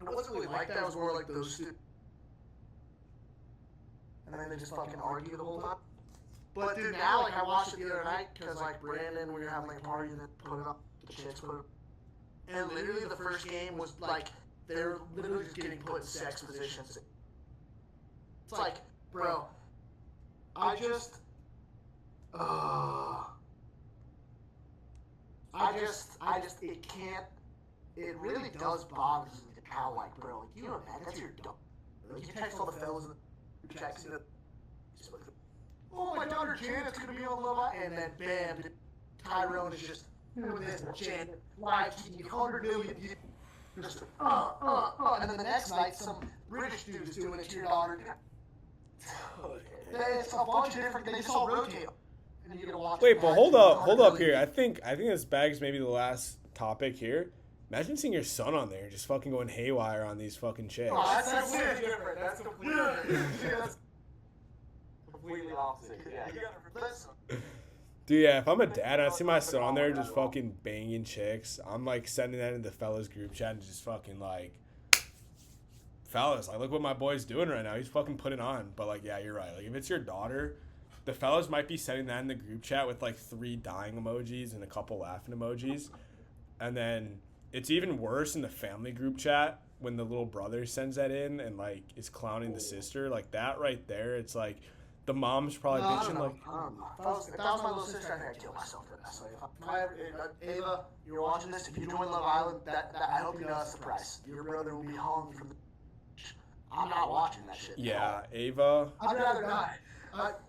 and it wasn't really like that. It was more like those two. And then they just fucking argue the whole time. But dude, now like I watched it the other night because like Brandon, we were having like a party and then put it up. The chicks put it up. And literally the first game was like they're literally just getting put in sex positions. It's like, bro, I just it can't. It really does bother me how, like, bro, like, you know, man, that's your dog. Like, you text all the fellas in the chat, see that? Just like, oh, my daughter Janet's gonna be on Love Island, and then bam, Tyrone is just with this Janet, live TV, 100 million views. Just, and then the next night, some British dude is doing it to your daughter. It's a bunch of different. They just all rotate. And you gotta watch. Wait, but hold up here. I think this bag's maybe the last topic here. Imagine seeing your son on there just fucking going haywire on these fucking chicks. Oh, That's completely different. That's completely different. Yeah, that's Completely opposite. Yeah, you gotta listen. Dude, yeah, if I'm a dad and I see my son on there just fucking banging chicks, I'm like sending that in the fellas group chat and just fucking like, fellas, like look what my boy's doing right now. He's fucking putting on. But like, yeah, you're right. Like if it's your daughter, the fellas might be sending that in the group chat with like 3 dying emojis and a couple laughing emojis. And then it's even worse in the family group chat when the little brother sends that in and like is clowning the sister. Like that right there, it's like the mom's probably I don't bitching know. like, I don't know. If that was my little sister, I think I'd kill myself for that. So if I ever, Ava, you're watching this. If you join Love Island, that I hope you know that's the price. Your brother will be hung from the. I'm not watching that shit. yeah, Ava. I'd rather not.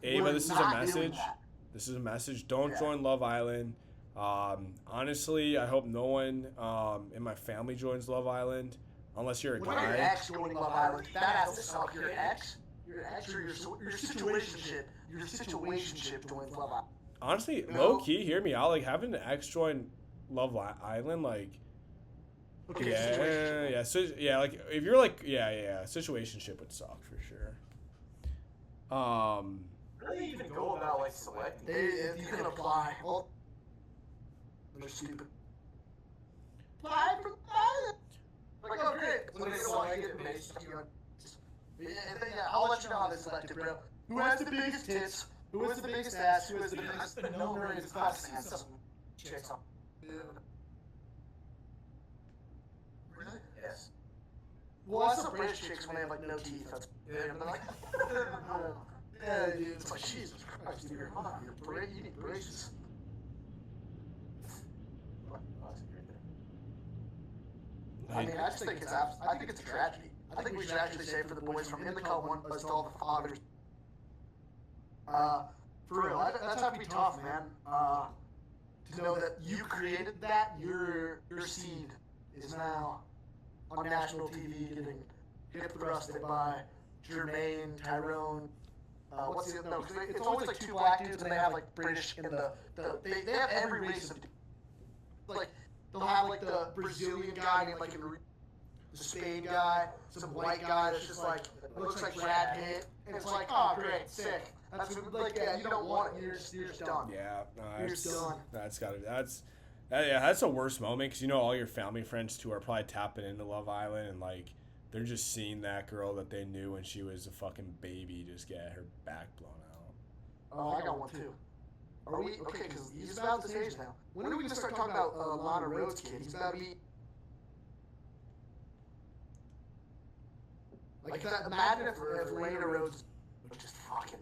Ava, We're this is a not doing message. that. This is a message. Don't Yeah. join Love Island. Honestly, I hope no one in my family joins Love Island unless you're a When your guy. ex joining Love Island, that has to suck. Your ex, or your situationship, joins Love Island. Honestly, You know? low key, hear me out. Like having an ex join Love Island, like Okay, yeah, situationship. yeah, so yeah, like if you're like yeah, situationship would suck for sure. How do you even go about like selecting? You can apply. Well, they're stupid. Apply for Island. Like, oh great. When they select it, yeah, I'll let you know how they select it, bro. Who has the biggest tits? Who has the biggest ass? Who has the biggest number in his class? And some chicks on. Really? Yes. Well, that's the British chicks when they have like no teeth. That's and they're like, yeah, dude. It's like Jesus Christ, dude. You need braces. I mean, I just think I think it's a tragedy. I think we should actually say for the boys from In the Cut one, as to all the fathers. For real, that's have to be tough, man. To know that you created that, your seed is now on national TV getting hip thrusted by Jermaine, Tyrone. What's the other? No, because it's always like 2 black dudes and they have like British in they have every race of like they'll have like the Brazilian guy named like the Spain guy, some white guy that's just like looks like Brad Pitt, and it's like, oh great, sick. That's like yeah, you don't want it, you're just done. Yeah, no, You're that's, done. that's gotta that's a worst moment because you know all your family friends too are probably tapping into Love Island and like they're just seeing that girl that they knew when she was a fucking baby just get her back blown out. Oh, I got one too. Are we okay? Because he's about this age now. When are we gonna start talking about Lana Rhodes' kid? He's about to be. Like that. Imagine if Lana Rhodes was just fucking.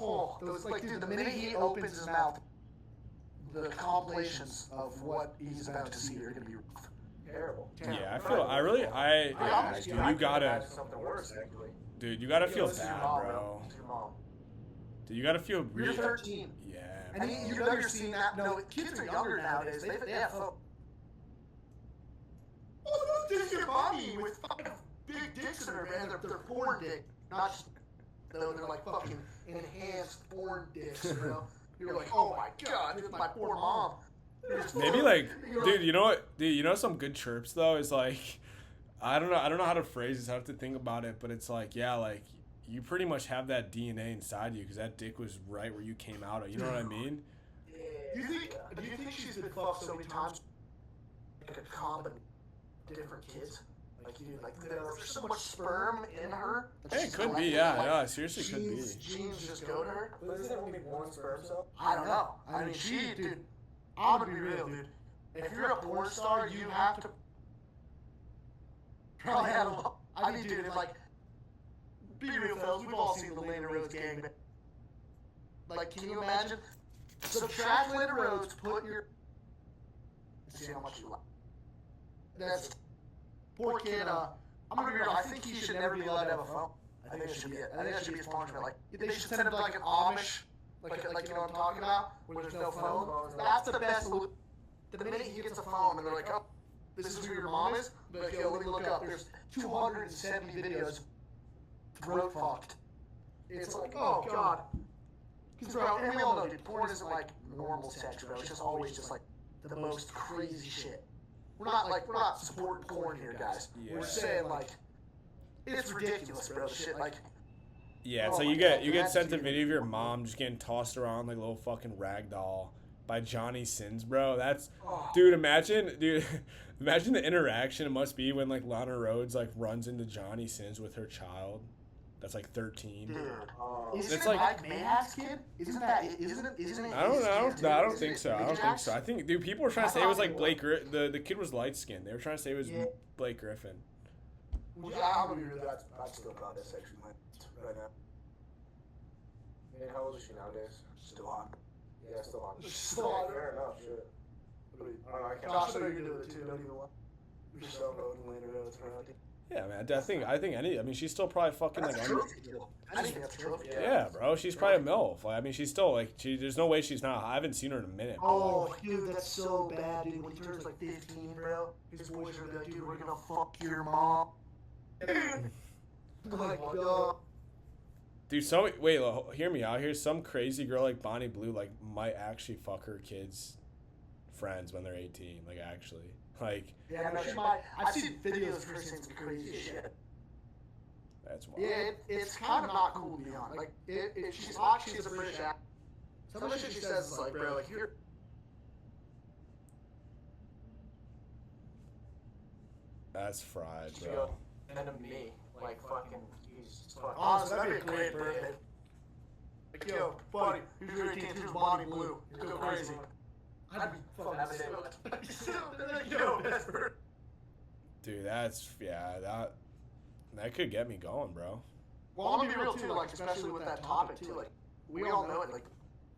Oh, those like dude. The minute he opens his mouth, the compilations of what he's about to see are gonna be Terrible. Yeah, dude, you gotta, something worse actually. dude, you gotta feel This is your bad, mom, bro. This is your mom. Dude, you gotta feel You're really. 13. Yeah. And you know you're seeing that. No, kids are younger nowadays. They have phone. Oh, look, there's your mommy with 5 big dicks in her band. They're porn dick, not just. No, they're like fucking enhanced porn dicks, you know? You're like, oh my god, this is my poor mom. Maybe like, dude, you know what? Dude, you know some good chirps though is like, I don't know how to phrase this. I have to think about it, but it's like, yeah, like you pretty much have that DNA inside you because that dick was right where you came out of. You know what I mean? Do you think she's been fucked so many times? Like a common different kids? Like, dude, like there's so much sperm in her. that Hey, it she's could be, collecting, yeah, like, yeah, seriously could be. Genes just go to her. But isn't that only one sperm cell? I don't know. I mean, dude, I'm gonna be real, dude. If you're a porn star, you have to probably have a. I mean, dude, it's like, be real, fellas. We've all seen the Lana Rhodes gang. Like, can you imagine? Subtract Lana Rhodes, put your. See how much you like. That's poor kid. I'm gonna be real. I think he should never be allowed to have a phone. I think that should be it. I think that should be his punishment. Like, they should send him to like an Amish. Like you know what I'm talking about? Where there's no phone. That's the best. The minute he gets a phone and they're like, oh, this is who your mom is? But like, yo, let me look up. There's 270 videos throat fucked. It's like, oh, God. Because, bro, and we all know, dude, porn isn't like normal sex, bro. It's just always just like the most crazy shit. We're not supporting porn here, guys. Yeah. We're saying, like, it's ridiculous, bro. Shit, like, Yeah, Oh so my you God, get that's sent a even- video of your mom just getting tossed around like a little fucking rag doll by Johnny Sins, bro. That's Oh. dude. Imagine the interaction it must be when like Lana Rhoades like runs into Johnny Sins with her child, that's like 13. Dude. Oh. Isn't It's it like- Mike Mayhawk's kid? Isn't it? I don't Isn't think it so. I don't Nick think Jax? so. I think dude, people were trying to I say it was thought like it Blake. The kid was light skinned. They were trying to say it was Yeah. Blake Griffin. I'm gonna be real. I'd still call this actually right now. I mean, how old is she nowadays? Still on. Yeah, still on. Still on. Fair enough, shit. I don't know, I can't. Josh, I know you can do it too. Don't even lie. You're so road and later roads around. Yeah, man. I think any. I mean, she's still probably fucking That's like. a trophy kill. I think that's a trophy kill. Yeah, bro. She's probably a MILF. Like, I mean, she's still like. There's no way she's not. I haven't seen her in a minute. Oh, dude, that's so bad, dude. When he turns like 15, bro, his boys are gonna be like, dude, we're gonna fuck your mom. Dude. Oh my God. Dude, hear me out here. Some crazy girl like Bonnie Blue like might actually fuck her kids' friends when they're 18. Like actually, like Yeah, no, she might. I've seen videos of her saying some crazy shit. that's wild. Yeah, it's kind of not cool to be honest. Like, she's hot, she's a British actor. Some of the shit she says is like, bro, like, you're. That's fried, She bro. go, and then to me, like fucking, Jesus fuck. Honestly, that'd be a great birthday. Like, yo, buddy, here's your 18th, here's Bonnie Blue. You go crazy. I'd be fucking Have a day. stoked. Yo, best birthday. Dude, that could get me going, bro. Well, I'm gonna be real too, like, especially with that topic too, like, we all know it, like,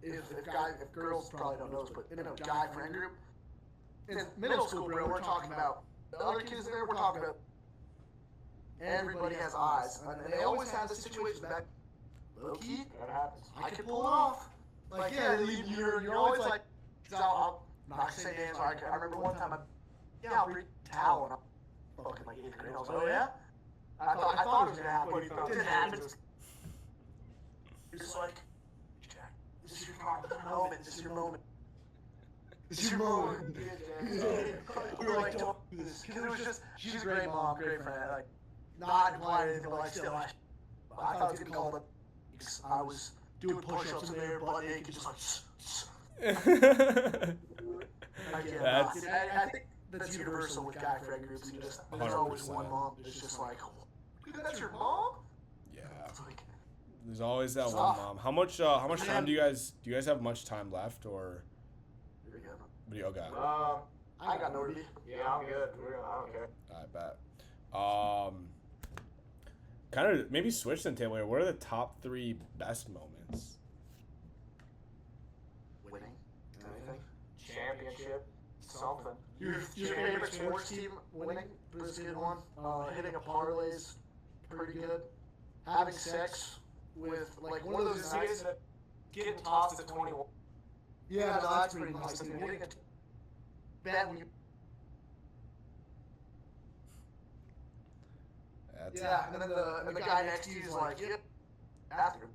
if girls probably don't know this, but in a guy friend group, in middle school, bro, we're talking about the other kids there, we're talking about everybody has eyes, and they always have this situation back, low key, That happens. I could pull it off. Like, yeah, you're always like, so I'm not saying names, I remember one time, I'll bring a towel, and I'm fucking like 8th grade, I was like, oh yeah? I thought it was gonna happen, but it didn't happen. You're just like, Jack, this is your moment, this is your moment. This is your moment. We were like, don't do this. Because it was just, she's a great mom, great friend. Like, not implying anything, but like, still, I thought it was getting called, like, I was doing push ups in there, butt naked, just like, I can't. I think that's universal with guy friend groups. You just, there's always 100%. one mom that's just like, dude, that's your mom? Yeah. It's like, There's always that one Soft. mom. How much time do you guys have much time left, or you're good. what do you got? I ain't got no idea. Yeah, I'm good. I don't care. I bet. Kind of maybe switch the table here. What are the top 3 best moments? Winning. Anything. Championship, something. Your favorite sports team winning is a good one. Hitting a parlay's pretty good. Having sex with like one of those Nice. nights. Getting tossed at 21. Yeah, no, that's pretty nice. Dude. Hitting a bet when you. That's Yeah, and then the guy next to you is like, yeah, after.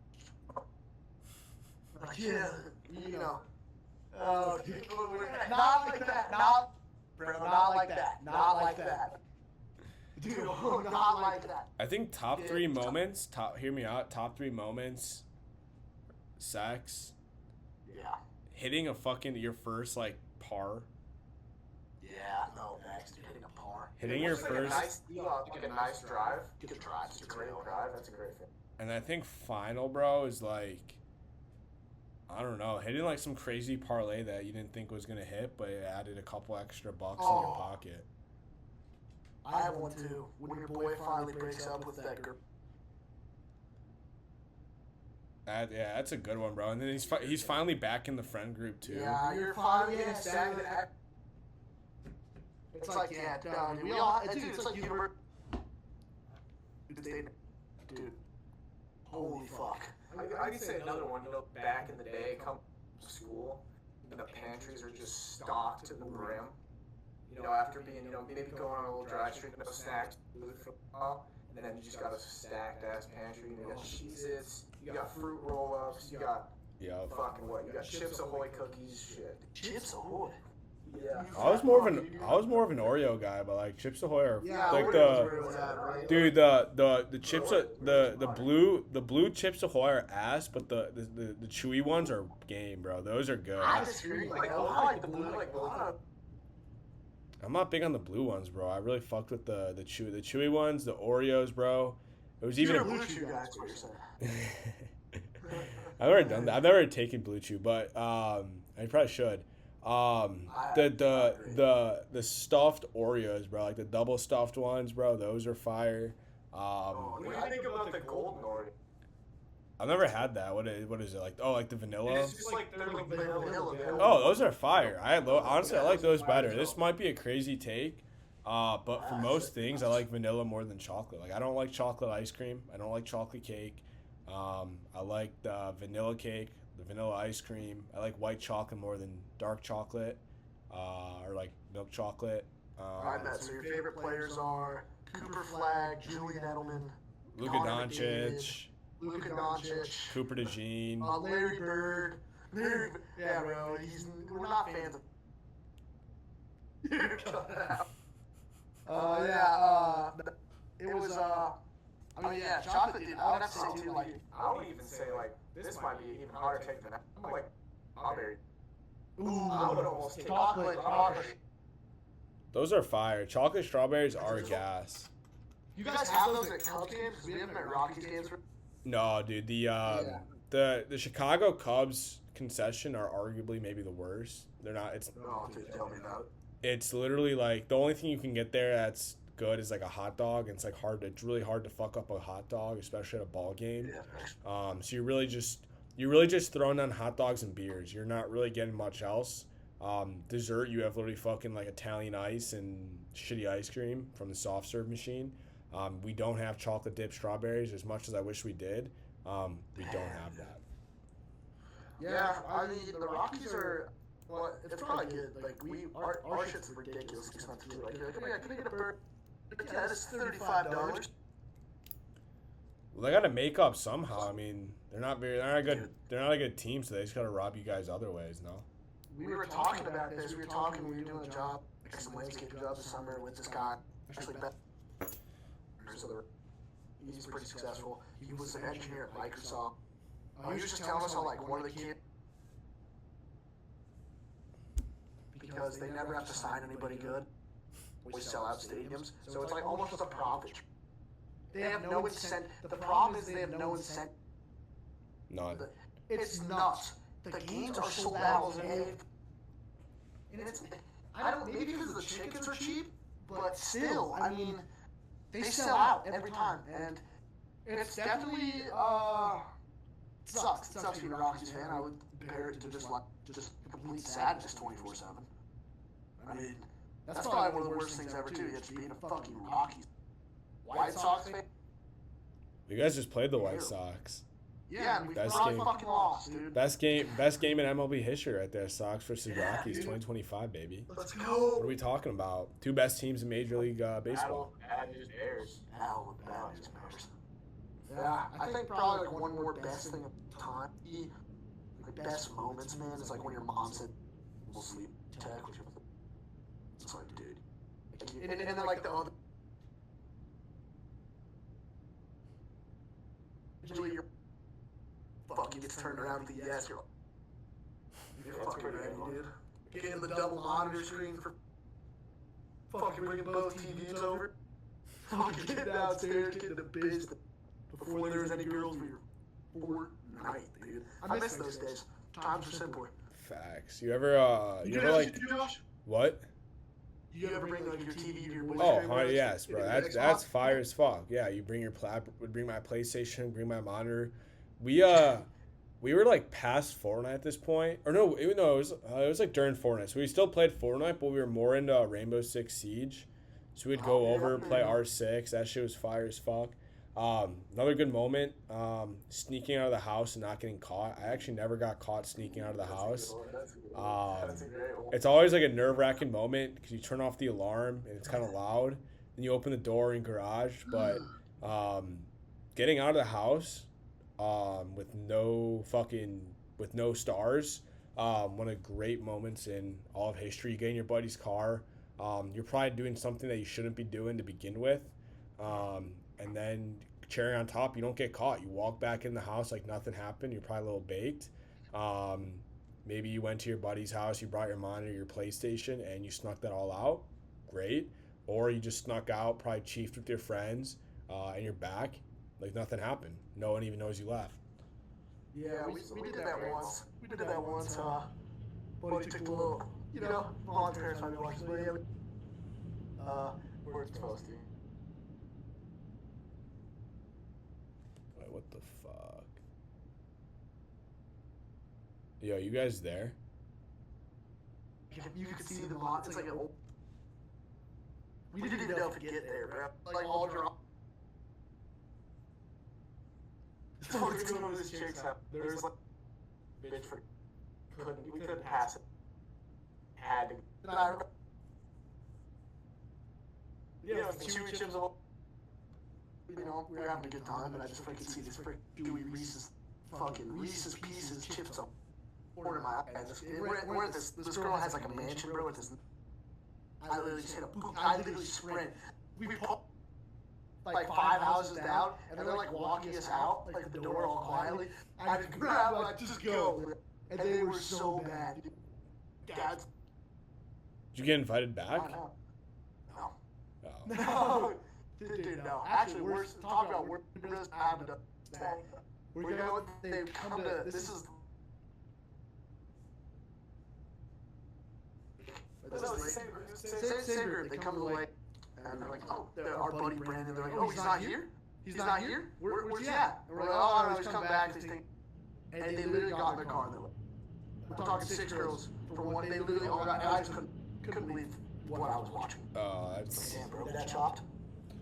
Like, yeah, you know. Oh, not like that. Not, bro, not like that. Not like that. Dude, not like that. I think top Yeah, 3 top- moments. Hear me out. Top 3 moments. Sex. Yeah. Hitting your first like par. Yeah, no, next, dude, hitting a par. Hitting your Just like first. like a nice drive. Good drive. It's a great drive. That's a great thing. And I think final, bro, is like, I don't know, hitting like some crazy parlay that you didn't think was gonna hit, but it added a couple extra bucks in your Oh. pocket. I have one too. When your boy finally breaks up with that girl. Yeah, that's a good one, bro. And then he's finally back in the friend group too. Yeah, you're finally getting exactly that. It's like, yeah, dude, we all, dude, it's like universe. Dude, holy fuck. I can say another one. You know, back in the day, come to school, and the pantries are just stocked to the brim. You know, after being, maybe going on a little dry streak, no snacks, food for a while, and then you just got a stacked ass pantry. You got Cheez-Its, you got fruit roll-ups, you got Yeah. fucking what? You got Chips Ahoy cookies, shit. Chips Ahoy. Yeah. I was more of an Oreo guy, but like Chips Ahoy are Yeah, like Oreos where it was at, right? dude the chips the blue Chips Ahoy are ass, but the chewy ones are game, bro. Those are good. I disagree. Like, I like the blue. Like, a lot of. I'm not big on the blue ones, bro. I really fucked with the chewy ones, the Oreos, bro. It was even You're a blue chew guy, that's what you're saying. I've never done that. I've never taken Blue Chew, but I probably should. The stuffed Oreos, bro, like the double stuffed ones, bro. Those are fire. What do you think about the golden Oreo? I've never had that. What is it like? Oh, like the vanilla. It's just like they're like vanilla. Oh, those are fire. Honestly, I like those better. This might be a crazy take, but for most things, I like vanilla more than chocolate. Like I don't like chocolate ice cream. I don't like chocolate cake. I like the vanilla cake, the vanilla ice cream. I like white chocolate more than dark chocolate, or like milk chocolate. All right, Matt. So your favorite players are Cooper Flag, Julian Edelman, Luka Connor Doncic, Luka Doncic, Cooper DeJean. Larry Bird. Yeah, bro. We're not fans of. It was I mean, yeah, chocolate. Dude, I would have to say too, like. I would even say like this might be even harder take than that. I'm like strawberry. I would almost take Chocolate. Those are fire. Chocolate strawberries are gas. You guys have those at Cubs games? Because we have them at Rockies games. No, dude. The Chicago Cubs concession are arguably maybe the worst. They're not. Oh, dude, tell me about it. It's literally like the only thing you can get there that's good is like a hot dog. And it's like it's really hard to fuck up a hot dog, especially at a ball game. Yeah. So you're really just throwing on hot dogs and beers. You're not really getting much else. Dessert, you have literally fucking like Italian ice and shitty ice cream from the soft serve machine. We don't have chocolate dipped strawberries as much as I wish we did. We don't have that. Yeah, I mean, the Rockies are. Well, it's probably good. Like, our shit's ridiculously expensive too. Like, you're like, oh yeah, can I get a burger? Yeah, that's $35. Well, they got to make up somehow. I mean, they're not a good team, so they just got to rob you guys other ways, no? We were talking about this. We were doing a job, like some landscaping jobs this summer with this guy. Actually, he's pretty successful. He was an engineer at Microsoft. He was just telling us how, like, one of the kids, because they never have to sign anybody good, we sell out stadiums. So it's like almost a profit. They have no incentive. The problem is they have no incentive. None. It's nuts. The games are sold out, and it's, I don't, maybe because the tickets are cheap, but still, I mean, they sell out every time, and it's definitely, sucks. It sucks to be a Rockies fan. I would compare it to just complete sadness 24/7. I mean, that's probably one of the worst things ever too. Just being a fucking Rockies. White Sox fan. You guys just played the White Sox. Yeah, and we Best probably game. fucking lost, dude. Best game in MLB history right there. Sox versus Rockies, 2025, baby. Let's What go. are we talking about? Two best teams in Major League Baseball. Badgers, Bears. Hell, Bears. Yeah, I think probably like one more best thing of time. Like best moments, man, is like when your mom said, "We'll sleep tech," which was it's like, dude. And then like the other. Usually your fucking gets turned around with the yes. You're fucking ready, dude. Getting the double monitor screen for fucking bringing both TVs over. Fucking get downstairs, getting the biz before there was any girls for your Fortnite, dude. I miss those days. Times were simpler. Facts. You ever like Josh? what? You ever bring like your TV to your boys' Oh, crib? yes, bro. That's fire as fuck. Yeah, you bring would bring my PlayStation, bring my monitor. We were like past Fortnite at this point, or no, it was like during Fortnite. So we still played Fortnite, but we were more into Rainbow Six Siege. So we'd go over, play R6. That shit was fire as fuck. Another good moment, sneaking out of the house and not getting caught. I actually never got caught sneaking out of the house. It's always like a nerve-wracking moment because you turn off the alarm and it's kind of loud. Then you open the door in garage, but getting out of the house with no stars One of the great moments in all of history. You get in your buddy's car. You're probably doing something that you shouldn't be doing to begin with. And then cherry on top, you don't get caught. You walk back in the house like nothing happened. You're probably a little baked. Maybe you went to your buddy's house, you brought your monitor, your PlayStation, and you snuck that all out. Great. Or you just snuck out, probably chiefed with your friends, and you're back like nothing happened. No one even knows you left. Yeah, we did that once. We did that once. Buddy took a little, Vaughn's parents might be watching, but yeah, we're supposed to. Wait, what the fuck? Yo, you guys there? You could see the Vaughn. It's like an old. We didn't even know if we'd get there, bro. Like all drunk. So we're going over this chick's house. There's like, bitch, we couldn't pass it. Had to. Chewy chips. We were having a good time, and I just freaking see this freaking Reese's Pieces chips up. Corner of my eye. We're at this girl has like a mansion, bro. With this. I literally just hit a boom. I literally sprint. We pop like 5 houses down, and they're like walking us out, like the door all quietly. I just grab, like, just go. And they were so bad, dude. Dad's. Did you get invited back? No. Oh. No. Dude, no. Actually, we're talking about work. We're going. They come to. This is. Same group. They come to the lake, and they're like, oh, our buddy Brandon. They're like, oh, he's not here? He's not here? Where's he at? And we're like, oh, no, he's come back. And they literally got in their car and they went. We're talking 6 girls from one. They literally all got, and I just couldn't believe what I was watching. Oh, that's. Damn, bro, that chopped.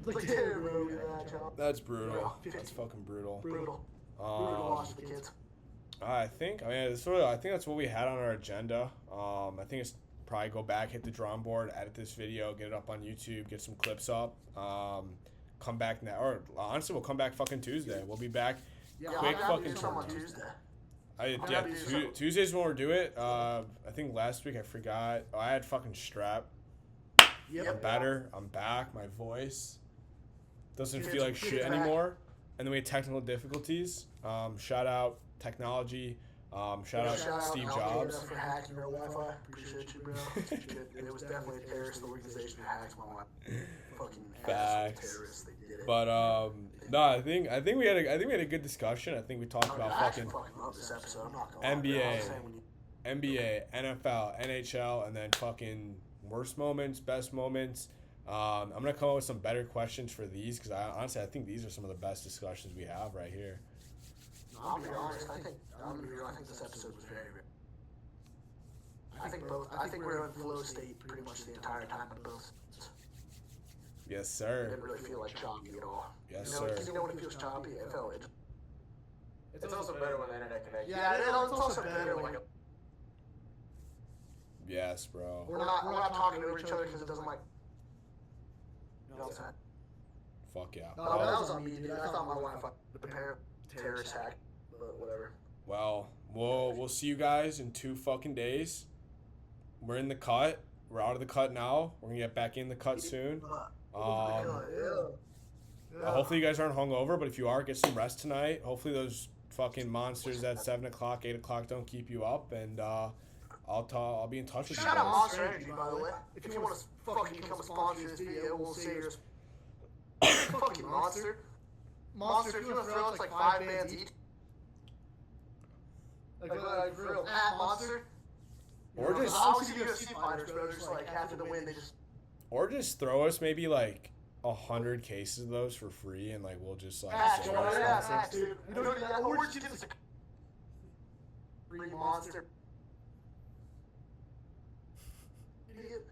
Like, damn, bro, that chopped. That's brutal. That's fucking brutal. Brutal to watch the kids. I think that's what we had on our agenda. I think it's probably go back, hit the drawing board, edit this video, get it up on YouTube, get some clips up. Come back now, or honestly, we'll come back fucking Tuesday. We'll be back. Yeah, quick fucking on Tuesday. Tuesdays when we'll do it. I think last week I forgot. Oh, I had fucking strap. Yep. I'm better. I'm back. My voice doesn't feel like shit anymore. And then we had technical difficulties. Shout out technology. Shout out Steve Jobs. For hacking your Wi-Fi. Appreciate you, bro. It was definitely a terrorist organization who hacked my Wi-Fi. Fucking terrorists. They did it. But no, I think we had a good discussion. I think we talked about fucking love this episode. I'm not gonna NBA, NFL, NHL, and then fucking worst moments, best moments. I'm gonna come up with some better questions for these because honestly I think these are some of the best discussions we have right here. I'll be honest. I think this episode was very good. I think we're in flow state pretty much the entire time of both. Yes, It sir. didn't really feel like choppy at all. Yes, sir. sir. You know when it feels choppy? It felt it. It's also better when the internet connects. Yeah, it's also better like. Yes, bro. We're not talking over each other because it doesn't like. You know what I'm saying? Fuck yeah. No, that was on me, dude. I thought my Wi-Fi the terrorist hack, but whatever. Well, we'll see you guys in 2 fucking days. We're in the cut. We're out of the cut now. We're gonna get back in the cut soon. Hopefully you guys aren't hungover, but if you are, get some rest tonight. Hopefully those fucking monsters at 7 o'clock, 8 o'clock don't keep you up, and I'll be in touch with you Shout out guys. Monster Energy, by the way. If you want to fucking become a sponsor of this video, we'll say you're fucking Monster. Monster, if you want to throw us like 5 bands each. Like for real, at Monster. Or just obviously UFC fighters, bro. Just like after the win, they just. Or just throw us maybe like 100 cases of those for free, and like we'll just like. Facts, dude. You know that? Or just give us a free Monster. Idiot.